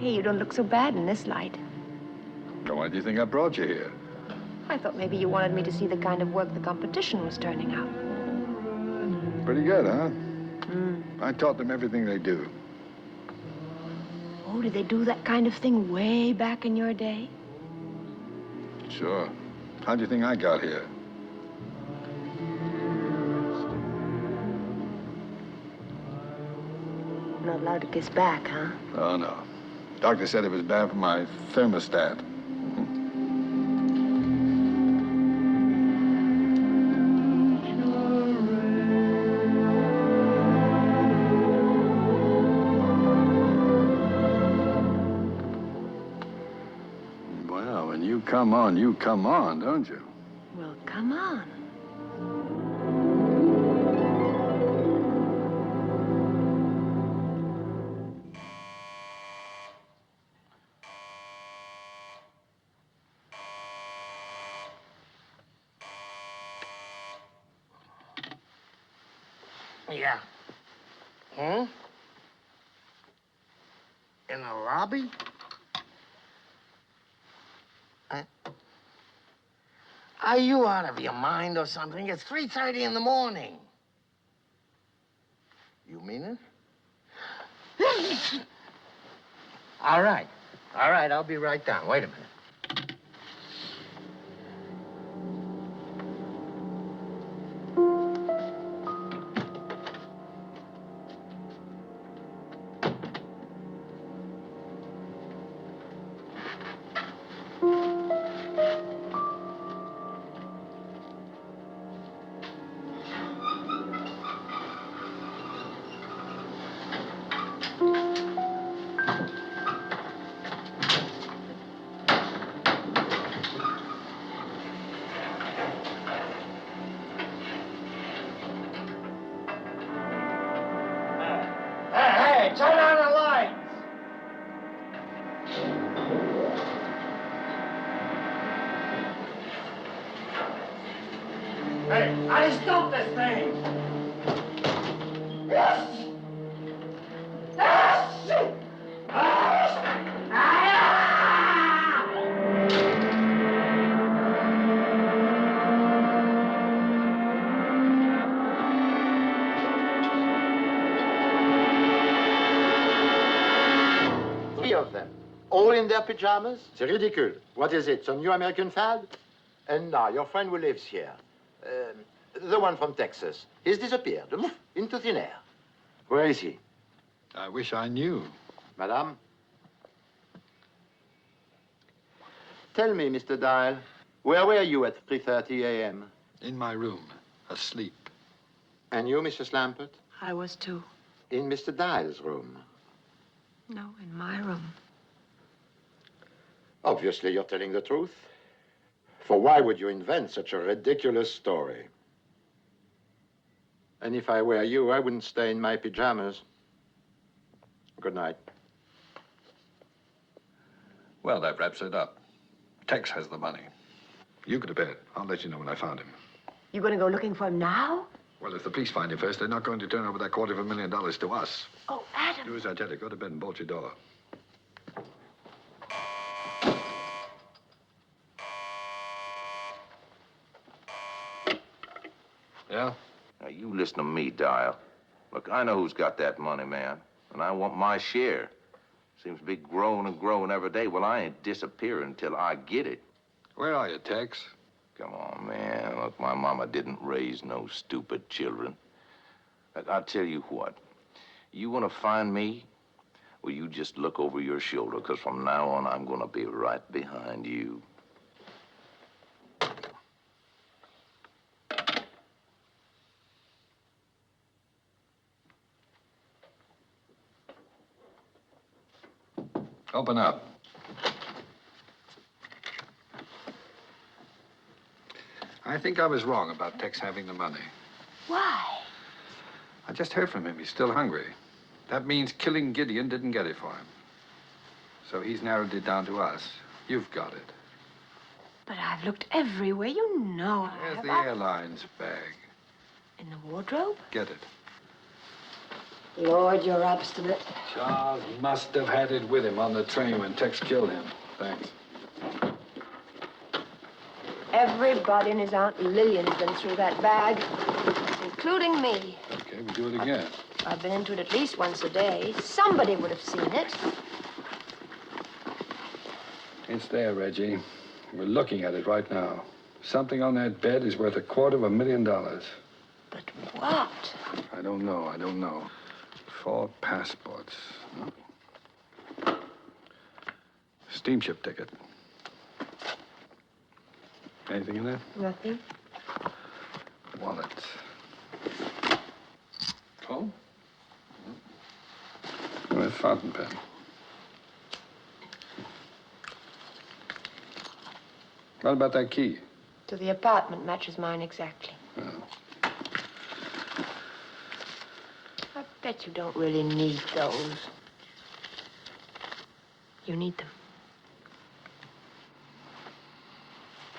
Hey, you don't look so bad in this light. So why do you think I brought you here? I thought maybe you wanted me to see the kind of work the competition was turning out. Pretty good, huh? I taught them everything they do. Oh, did they do that kind of thing way back in your day? Sure. How do you think I got here? Not allowed to kiss back, huh? Oh, no. Doctor said it was bad for my thermostat. Well, when you come on, don't you? Well, come on. Yeah. Hmm? In the lobby? Are you out of your mind or something? It's 3:30 in the morning. You mean it? All right. All right, I'll be right down. Wait a minute. Hey, turn on the lights! Hey, I stop this thing! Yes! Yes! Three of them, All in their pajamas? C'est ridicule. What is it, some new American fad? And now, your friend who lives here, the one from Texas, he's disappeared, into thin air. Where is he? I wish I knew. Madame? Tell me, Mr. Dial, where were you at 3:30 a.m.? In my room, asleep. And you, Mrs. Lampert? I was too. In Mr. Dial's room? No, in my room. Obviously, you're telling the truth. For why would you invent such a ridiculous story? And if I were you, I wouldn't stay in my pajamas. Good night. Well, that wraps it up. Tex has the money. You go to bed. I'll let you know when I found him. You going to go looking for him now? Well, if the police find him first, they're not going to turn over that $250,000 to us. Oh, Adam. Do as I tell you. Go to bed and bolt your door. Yeah? Now, you listen to me, Dial. Look, I know who's got that money, man, and I want my share. Seems to be growing and growing every day. Well, I ain't disappearing until I get it. Where are you, Tex? Come on, man. Look, my mama didn't raise no stupid children. Look, I'll tell you what. You want to find me? Well, you just look over your shoulder, because from now on, I'm going to be right behind you. Open up. I think I was wrong about Tex having the money. Why? I just heard from him. He's still hungry. That means killing Gideon didn't get it for him. So he's narrowed it down to us. You've got it. But I've looked everywhere. You know I There's have. the airline's bag. In the wardrobe? Get it. Lord, you're obstinate. Charles must have had it with him on the train when Tex killed him. Thanks. Everybody and his Aunt Lillian has been through that bag, including me. Okay, we do it again. I've been into it at least once a day. Somebody would have seen it. It's there, Reggie. We're looking at it right now. Something on that bed is worth $250,000. But what? I don't know. 4 passports. Steamship ticket. Anything in there? Nothing. Wallet. Comb? A fountain pen. What about that key? To the apartment matches mine exactly. Oh. I bet you don't really need those. You need them.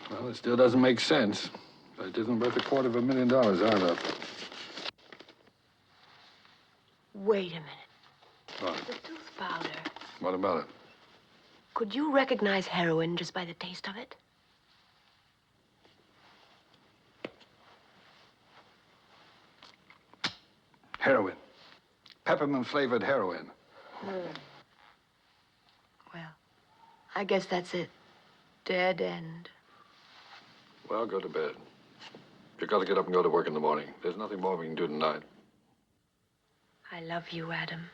Well, it still doesn't make sense. But it isn't worth $250,000 either. Wait a minute. What? The tooth powder. What about it? Could you recognize heroin just by the taste of it? Heroin. Peppermint-flavored heroin. Well, I guess that's it. Dead end. Well, go to bed. You've got to get up and go to work in the morning. There's nothing more we can do tonight. I love you, Adam.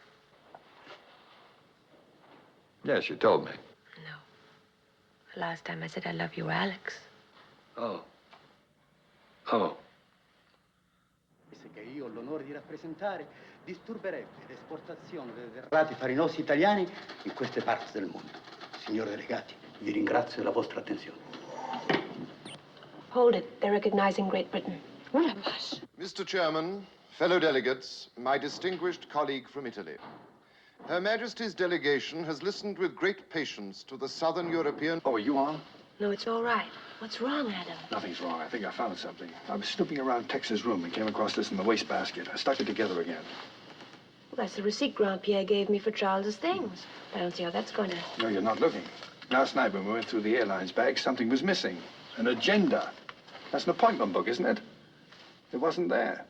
Yes, you told me. No. The last time I said I love you, Alex. Oh. Che io ho l'onore di rappresentare disturberebbe l'esportazione dei derrati farinosi italiani in queste parti del mondo. Signori delegati, vi ringrazio della vostra attenzione. Hold it. They're recognizing Great Britain. Mr. Chairman, fellow delegates, my distinguished colleague from Italy. Her Majesty's delegation has listened with great patience to the Southern European... Oh, are you on? No, it's all right. What's wrong, Adam? Nothing's wrong. I think I found something. I was snooping around Tex's room and came across this in the wastebasket. I stuck it together again. Well, that's the receipt Grand Pierre gave me for Charles's things. I don't see how that's going to... No, you're not looking. Last night when we went through the airline's bag, something was missing. An agenda. That's an appointment book, isn't it? It wasn't there.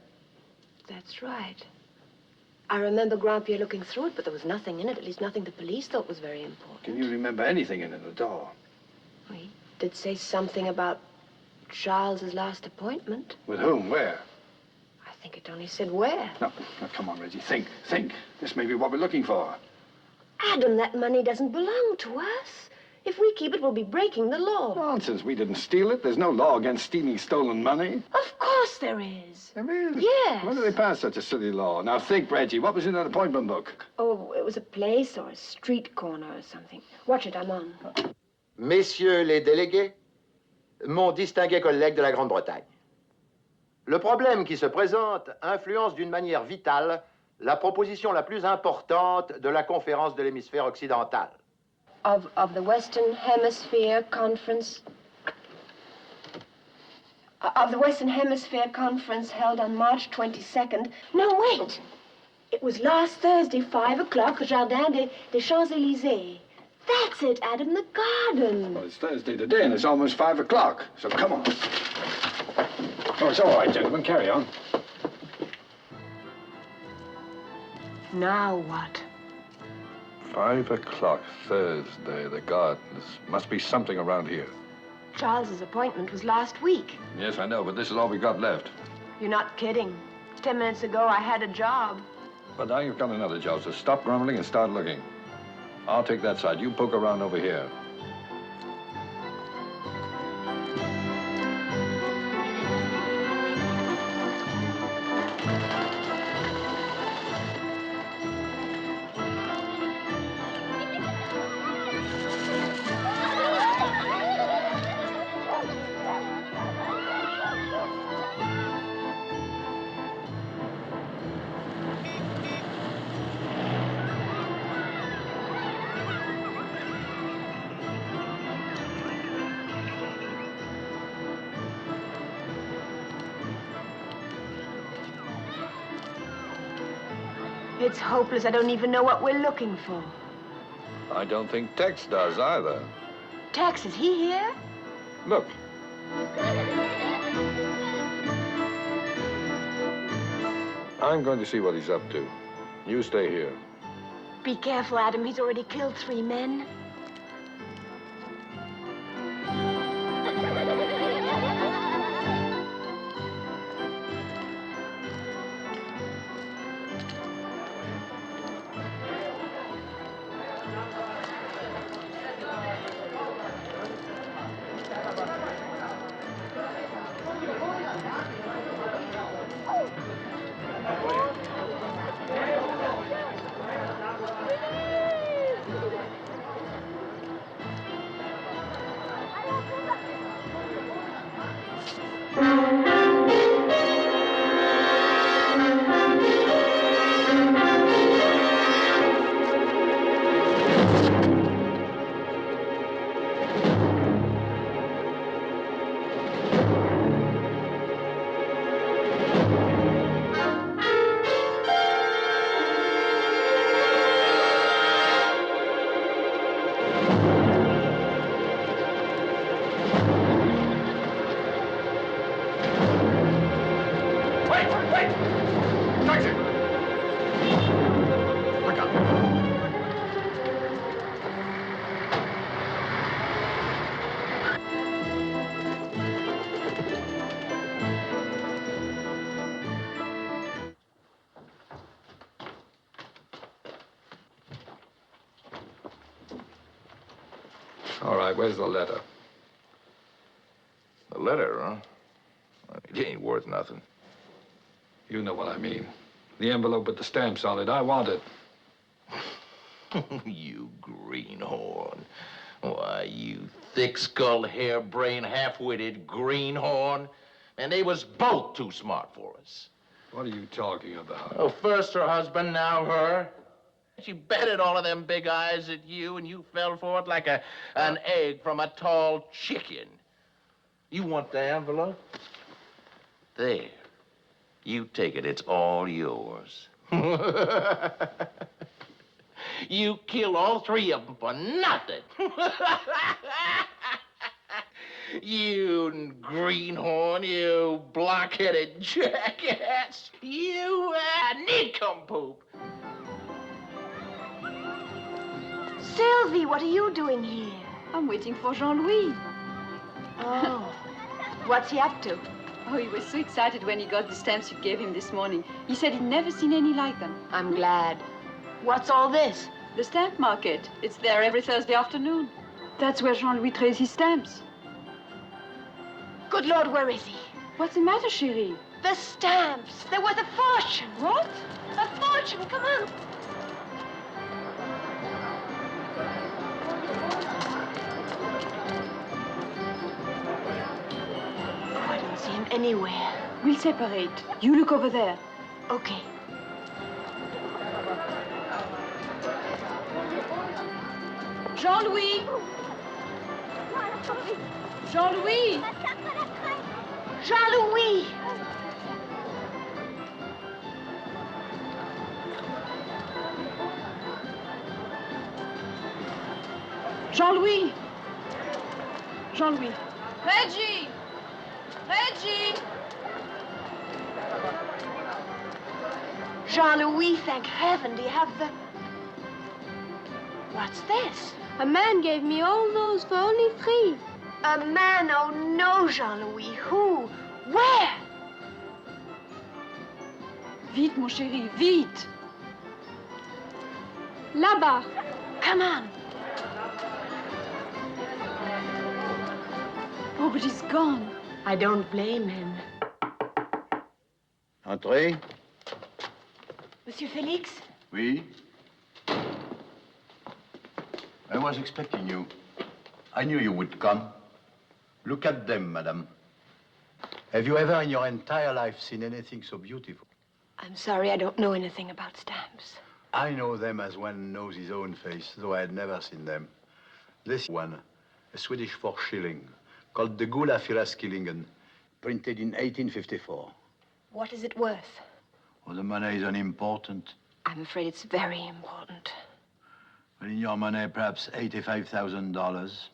That's right. I remember Grandpierre looking through it, but there was nothing in it, at least nothing the police thought was very important. Can you remember anything in it at all? He did say something about Charles's last appointment. With whom? Where? I think it only said where. No, come on, Reggie. Think. This may be what we're looking for. Adam, that money doesn't belong to us. If we keep it, we'll be breaking the law. Nonsense. We didn't steal it. There's no law against stealing stolen money. Of course there is. There is? Yes. When did they pass such a silly law? Now think, Reggie. What was in that appointment book? Oh, it was a place or a street corner or something. Watch it, I'm on. Messieurs les délégués, mon distingué collègue de la Grande-Bretagne. Le problème qui se présente influence d'une manière vitale la proposition la plus importante de la conférence de l'hémisphère occidental. Of the Western Hemisphere Conference. Of the Western Hemisphere Conference held on March 22nd. No, wait! It was last Thursday, 5 o'clock, Jardin des Champs-Élysées. That's it, Adam, the garden. Well, it's Thursday today, and it's almost 5 o'clock, so come on. Oh, it's all right, gentlemen. Carry on. Now what? 5 o'clock, Thursday, the gardens. Must be something around here. Charles's appointment was last week. Yes, I know, but this is all we got left. You're not kidding. 10 minutes ago, I had a job. But now you've got another job, so stop grumbling and start looking. I'll take that side. You poke around over here. It's hopeless. I don't even know what we're looking for. I don't think Tex does either. Tex, is he here? Look. I'm going to see what he's up to. You stay here. Be careful, Adam. He's already killed 3 men. All right, where's the letter? The letter, huh? It ain't worth nothing. You know what I mean. The envelope with the stamps on it. I want it. You greenhorn. Why, you thick-skulled, harebrained, half-witted greenhorn. And they was both too smart for us. What are you talking about? Oh, first her husband, now her. She betted all of them big eyes at you, and you fell for it like an egg from a tall chicken. You want the envelope? There. You take it. It's all yours. You killed all 3 of them for nothing. You greenhorn, you block-headed jackass. You nincompoop. Sylvie, what are you doing here? I'm waiting for Jean-Louis. Oh. What's he up to? Oh, he was so excited when he got the stamps you gave him this morning. He said he'd never seen any like them. I'm glad. What's all this? The stamp market. It's there every Thursday afternoon. That's where Jean-Louis trades his stamps. Good Lord, where is he? What's the matter, chérie? The stamps. They're worth a fortune. What? A fortune. Come on. Oh, I don't see him anywhere. We'll separate. You look over there. Okay. Jean-Louis! Jean-Louis! Jean-Louis! Jean-Louis! Jean-Louis! Reggie! Reggie! Jean-Louis, thank heaven. Do you have the... What's this? A man gave me all those for only 3. A man? Oh, no, Jean-Louis. Who? Where? Vite, mon chéri, vite! Là-bas. Come on. Oh, but he's gone. I don't blame him. Entrez. Monsieur Félix? Oui? I was expecting you. I knew you would come. Look at them, madame. Have you ever in your entire life seen anything so beautiful? I'm sorry, I don't know anything about stamps. I know them as one knows his own face, though I had never seen them. This one, a Swedish 4 shilling, called the Gula Fyraskillingen, printed in 1854. What is it worth? Well, the money is unimportant. I'm afraid it's very important. Well, in your money, perhaps $85,000.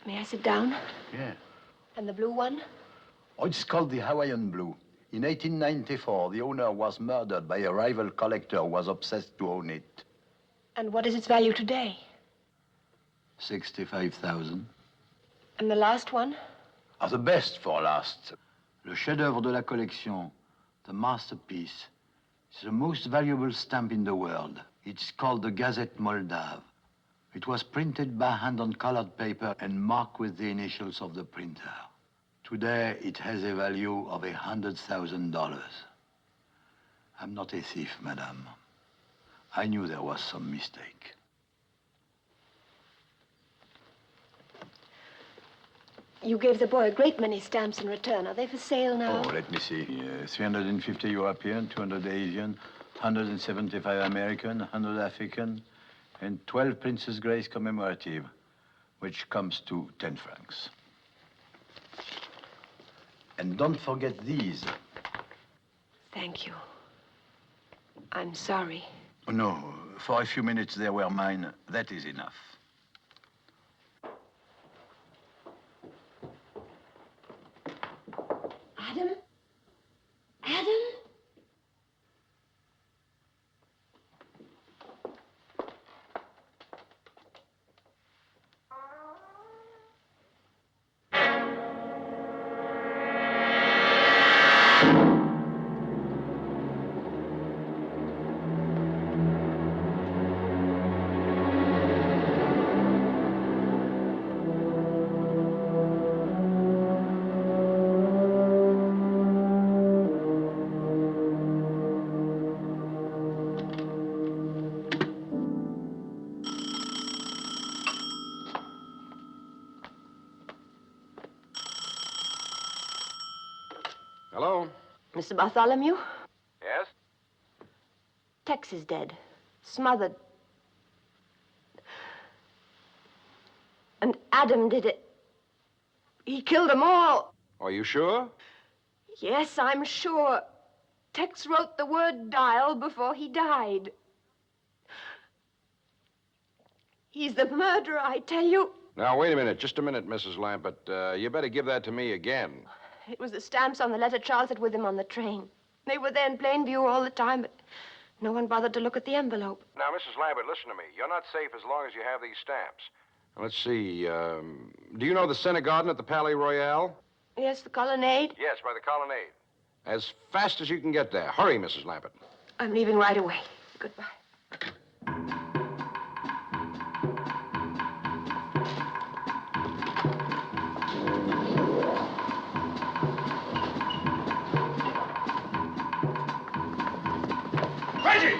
May I sit down? Yeah. And the blue one? Oh, it's called the Hawaiian Blue. In 1894, the owner was murdered by a rival collector who was obsessed to own it. And what is its value today? 65,000. And the last one? Ah, the best for last. Le chef-d'œuvre de la collection, the masterpiece. It's the most valuable stamp in the world. It's called the Gazette Moldave. It was printed by hand on colored paper and marked with the initials of the printer. Today, it has a value of $100,000. I'm not a thief, madame. I knew there was some mistake. You gave the boy a great many stamps in return. Are they for sale now? Oh, let me see. 350 European, 200 Asian, 175 American, 100 African, and 12 Princess Grace commemorative, which comes to 10 francs. And don't forget these. Thank you. I'm sorry. Oh, no, for a few minutes they were mine. That is enough. Adam? Adam? Hello? Mr. Bartholomew? Yes? Tex is dead. Smothered. And Adam did it. He killed them all. Are you sure? Yes, I'm sure. Tex wrote the word dial before he died. He's the murderer, I tell you. Now, wait a minute. Just a minute, Mrs. Lambert. You better give that to me again. It was the stamps on the letter Charles had with him on the train. They were there in plain view all the time, but No one bothered to look at the envelope. Now, Mrs. Lambert, listen to me. You're not safe as long as you have these stamps. Let's see. Do you know the Center Garden at the Palais Royal? Yes, the colonnade? Yes, by the colonnade. As fast as you can get there. Hurry, Mrs. Lambert. I'm leaving right away. Goodbye. Reggie!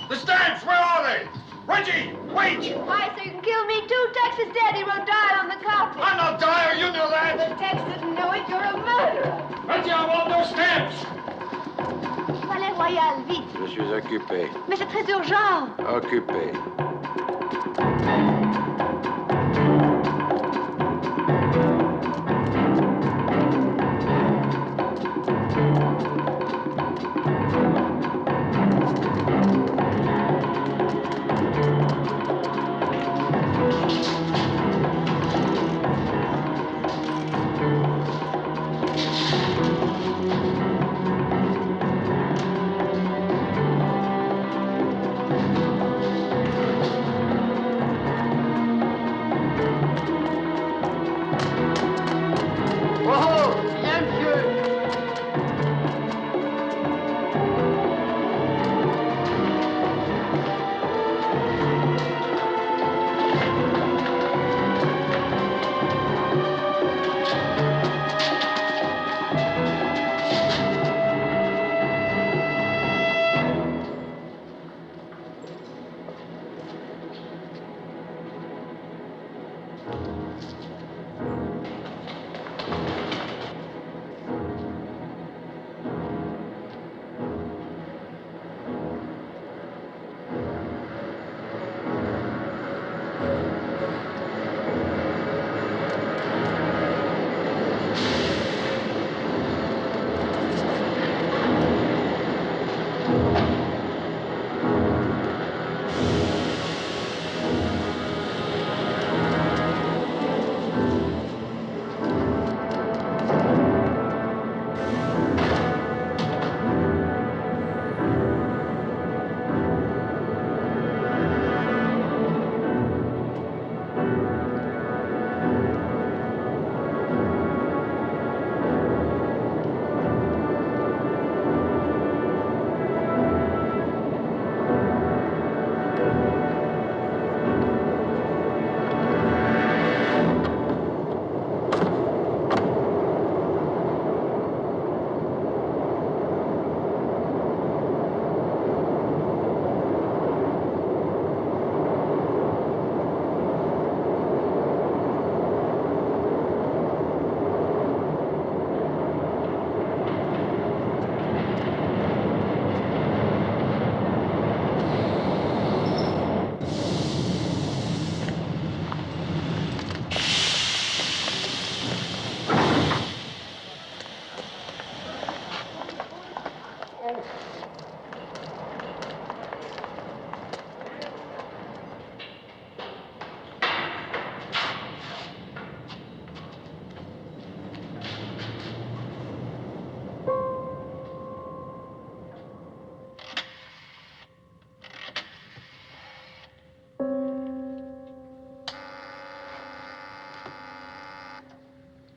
The stamps, where are they? Reggie, wait! Why, so you can kill me too? Tex is dead. He wrote Dial on the carpet. I'm not Dyer, you know that. But Tex didn't know it. You're a murderer. Reggie, I want those stamps. Palais Royal, vite. Je suis occupé. Mais c'est très urgent. Occupé.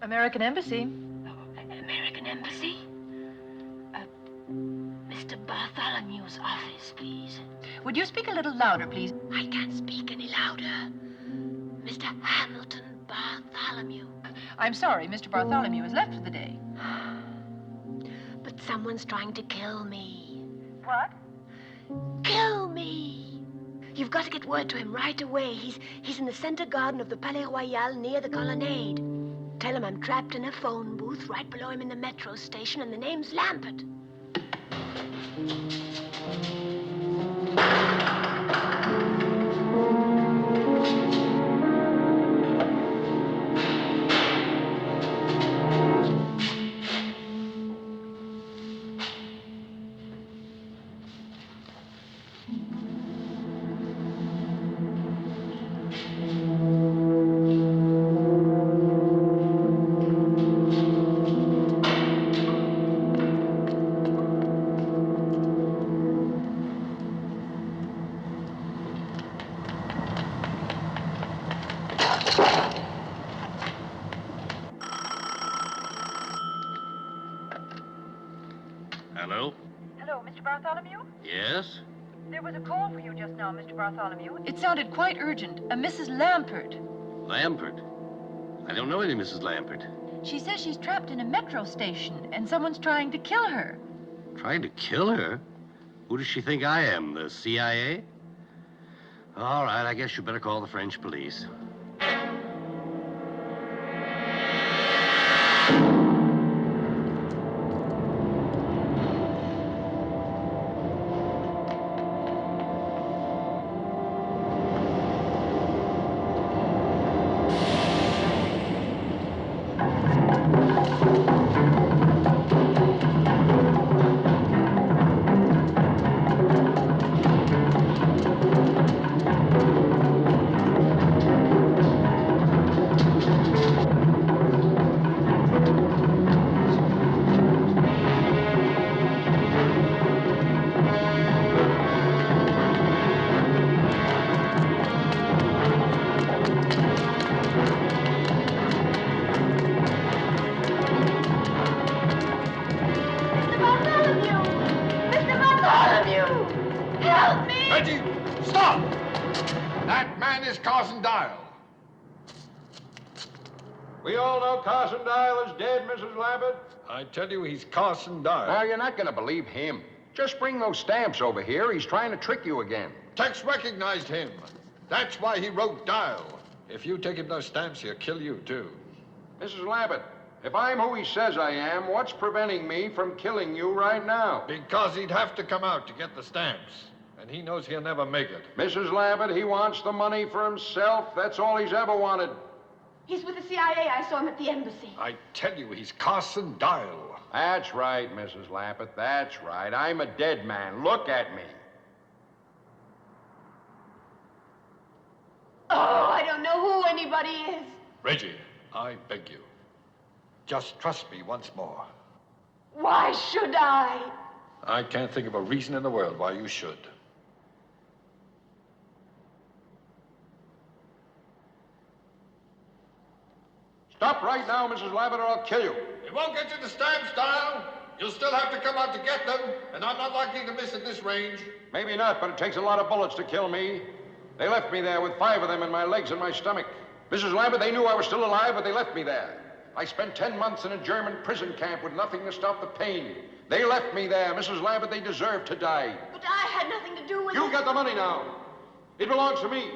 American Embassy. American Embassy? Mr. Bartholomew's office, please. Would you speak a little louder, please? I can't speak any louder. Mr. Hamilton Bartholomew. I'm sorry, Mr. Bartholomew has left for the day. But someone's trying to kill me. What? Kill me! You've got to get word to him right away. He's in the center garden of the Palais Royal near the colonnade. Tell him I'm trapped in a phone booth right below him in the metro station, and the name's Lambert. Mr. Bartholomew? Yes? There was a call for you just now, Mr. Bartholomew. It sounded quite urgent. A Mrs. Lampert. Lampert? I don't know any Mrs. Lampert. She says she's trapped in a metro station and someone's trying to kill her. Trying to kill her? Who does she think I am, the CIA? All right, I guess you better call the French police. Help me! Reggie, stop! That man is Carson Dial. We all know Carson Dial is dead, Mrs. Lambert. I tell you, he's Carson Dial. Now, you're not going to believe him. Just bring those stamps over here. He's trying to trick you again. Tex recognized him. That's why he wrote Dial. If you take him those stamps, he'll kill you, too. Mrs. Lambert, if I'm who he says I am, what's preventing me from killing you right now? Because he'd have to come out to get the stamps. And he knows he'll never make it. Mrs. Lambert, he wants the money for himself. That's all he's ever wanted. He's with the CIA. I saw him at the embassy. I tell you, he's Carson Dial. That's right, Mrs. Lambert. That's right. I'm a dead man. Look at me. Oh, I don't know who anybody is. Reggie, I beg you. Just trust me once more. Why should I? I can't think of a reason in the world why you should. Stop right now, Mrs. Lambert, or I'll kill you. It won't get you the stamps, Dial. You'll still have to come out to get them, and I'm not likely to miss at this range. Maybe not, but it takes a lot of bullets to kill me. They left me there with 5 of them in my legs and my stomach. Mrs. Lambert, they knew I was still alive, but they left me there. I spent 10 months in a German prison camp with nothing to stop the pain. They left me there. Mrs. Lambert, they deserve to die. But I had nothing to do with it. You got the money now. It belongs to me.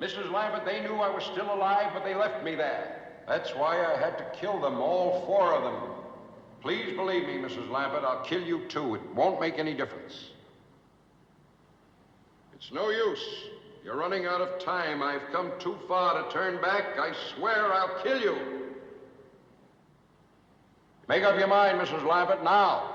Mrs. Lambert, they knew I was still alive, but they left me there. That's why I had to kill them, all 4 of them. Please believe me, Mrs. Lambert, I'll kill you too. It won't make any difference. It's no use. You're running out of time. I've come too far to turn back. I swear I'll kill you. Make up your mind, Mrs. Lambert, now.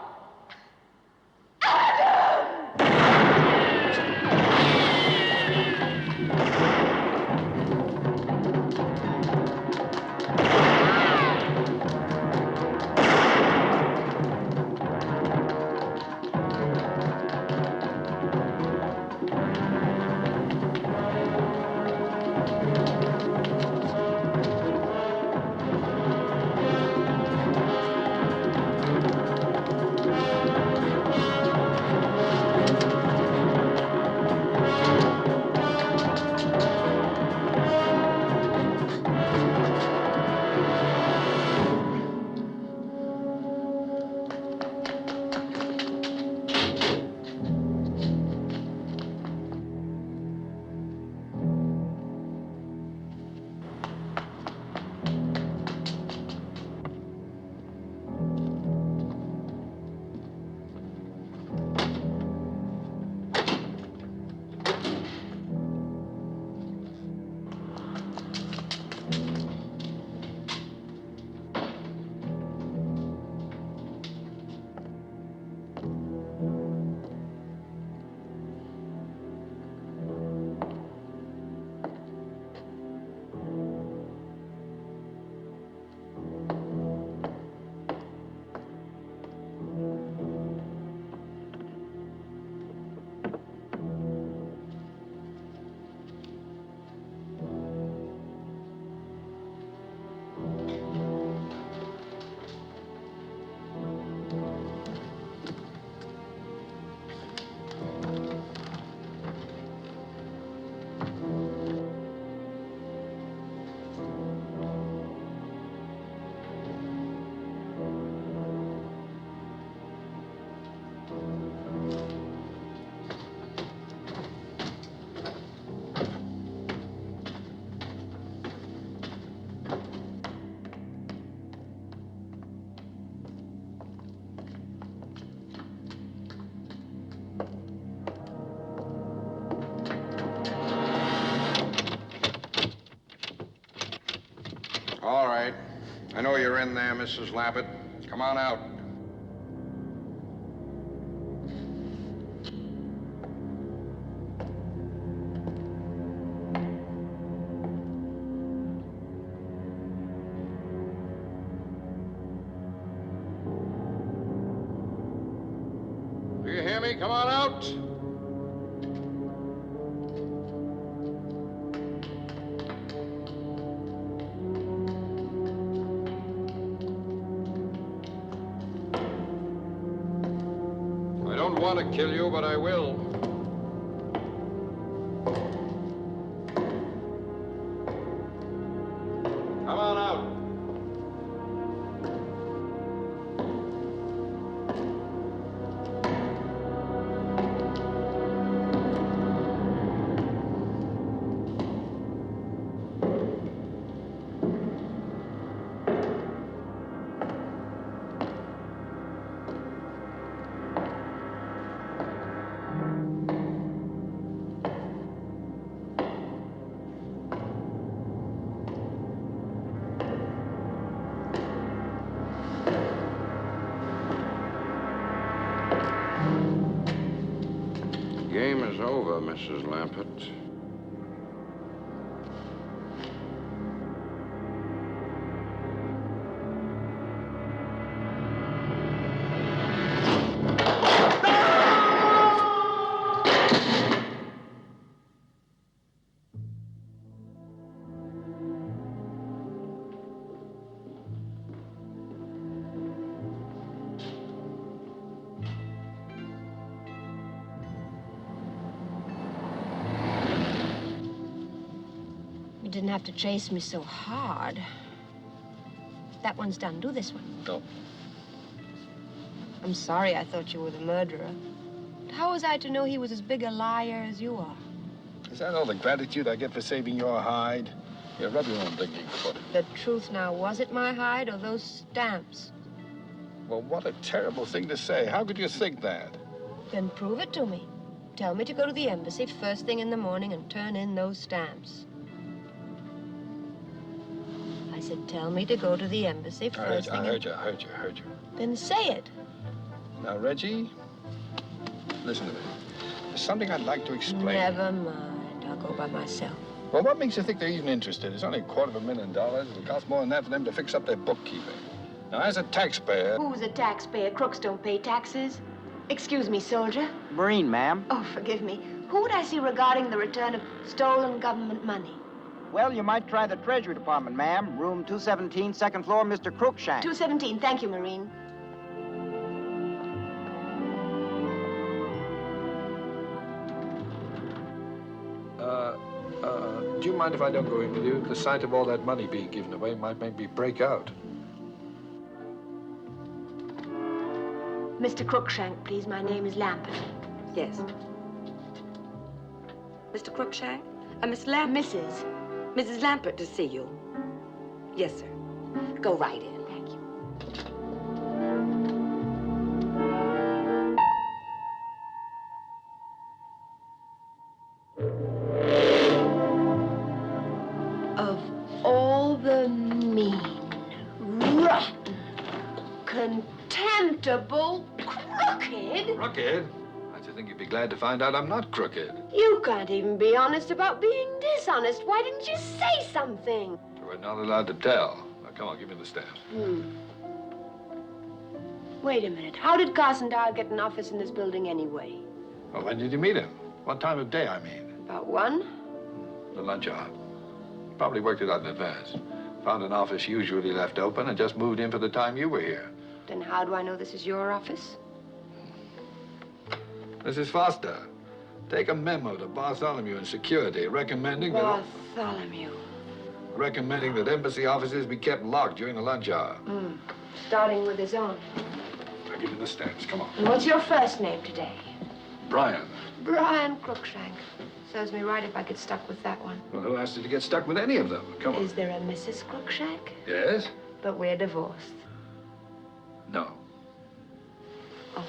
All right. I know you're in there, Mrs. Lappet. Come on out. Do you hear me? Come on out. I don't want to kill you, but I will. Come on out. Game is over, Mrs. Lampert. You didn't have to chase me so hard. That one's done. Do this one. No. I'm sorry I thought you were the murderer. How was I to know he was as big a liar as you are? Is that all the gratitude I get for saving your hide? You rub your own thinking for it. The truth now, was it my hide or those stamps? Well, what a terrible thing to say. How could you think that? Then prove it to me. Tell me to go to the embassy first thing in the morning and turn in those stamps. I said, tell me to go to the embassy first thing. I heard you. Then say it. Now, Reggie, listen to me. There's something I'd like to explain. Never mind. I'll go by myself. Well, what makes you think they're even interested? It's only $250,000. It'll cost more than that for them to fix up their bookkeeping. Now, as a taxpayer... Who's a taxpayer? Crooks don't pay taxes. Excuse me, soldier. Marine, ma'am. Oh, forgive me. Who would I see regarding the return of stolen government money? Well, you might try the Treasury Department, ma'am. Room 217, second floor, Mr. Crookshank. 217. Thank you, Marine. Do you mind if I don't go in with you? The sight of all that money being given away might make me break out. Mr. Crookshank, please. My name is Lampert. Yes. Mr. Crookshank? Miss Lampert? Mrs. Lampert to see you. Yes, sir. Go right in. Thank you. Of all the mean, rotten, contemptible, crooked... Crooked? I just think you'd be glad to find out I'm not crooked. You can't even be honest about being dishonest. Why didn't you say something? We're not allowed to tell. Now, come on, give me the stamps. Wait a minute. How did Carson Dial get an office in this building anyway? Well, when did you meet him? What time of day, I mean? About 1? The lunch hour. Probably worked it out in advance. Found an office usually left open and just moved in for the time you were here. Then how do I know this is your office? Mrs. Foster, take a memo to Bartholomew in security recommending that... Bartholomew. Recommending that embassy offices be kept locked during the lunch hour. Starting with his own. Now, give me the stamps. Come on. And what's your first name today? Brian. Brian Crookshank. Serves me right if I get stuck with that one. Well, who asked you to get stuck with any of them? Come on. Is there a Mrs. Crookshank? Yes? But we're divorced. No. Oh.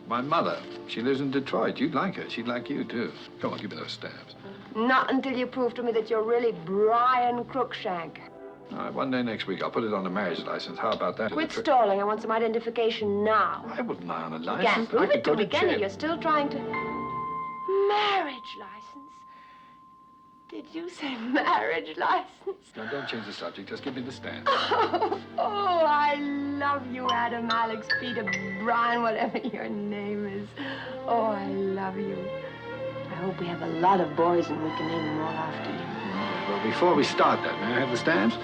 My mother. She lives in Detroit. You'd like her. She'd like you, too. Come on, give me those stamps. Not until you prove to me that you're really Brian Crookshank. All right, one day next week, I'll put it on the marriage license. How about that? Quit stalling. I want some identification now. I wouldn't lie on a You license. can't prove I could it to go me, can you? jail. You're still trying to... Marriage license? Did you say marriage license? Now, don't change the subject. Just give me the stamp. Oh, I love you, Adam, Alex, Peter, Brian, whatever your name is. Oh, I love you. I hope we have a lot of boys and we can name them all after you. Well, before we start that, may I have the stamps?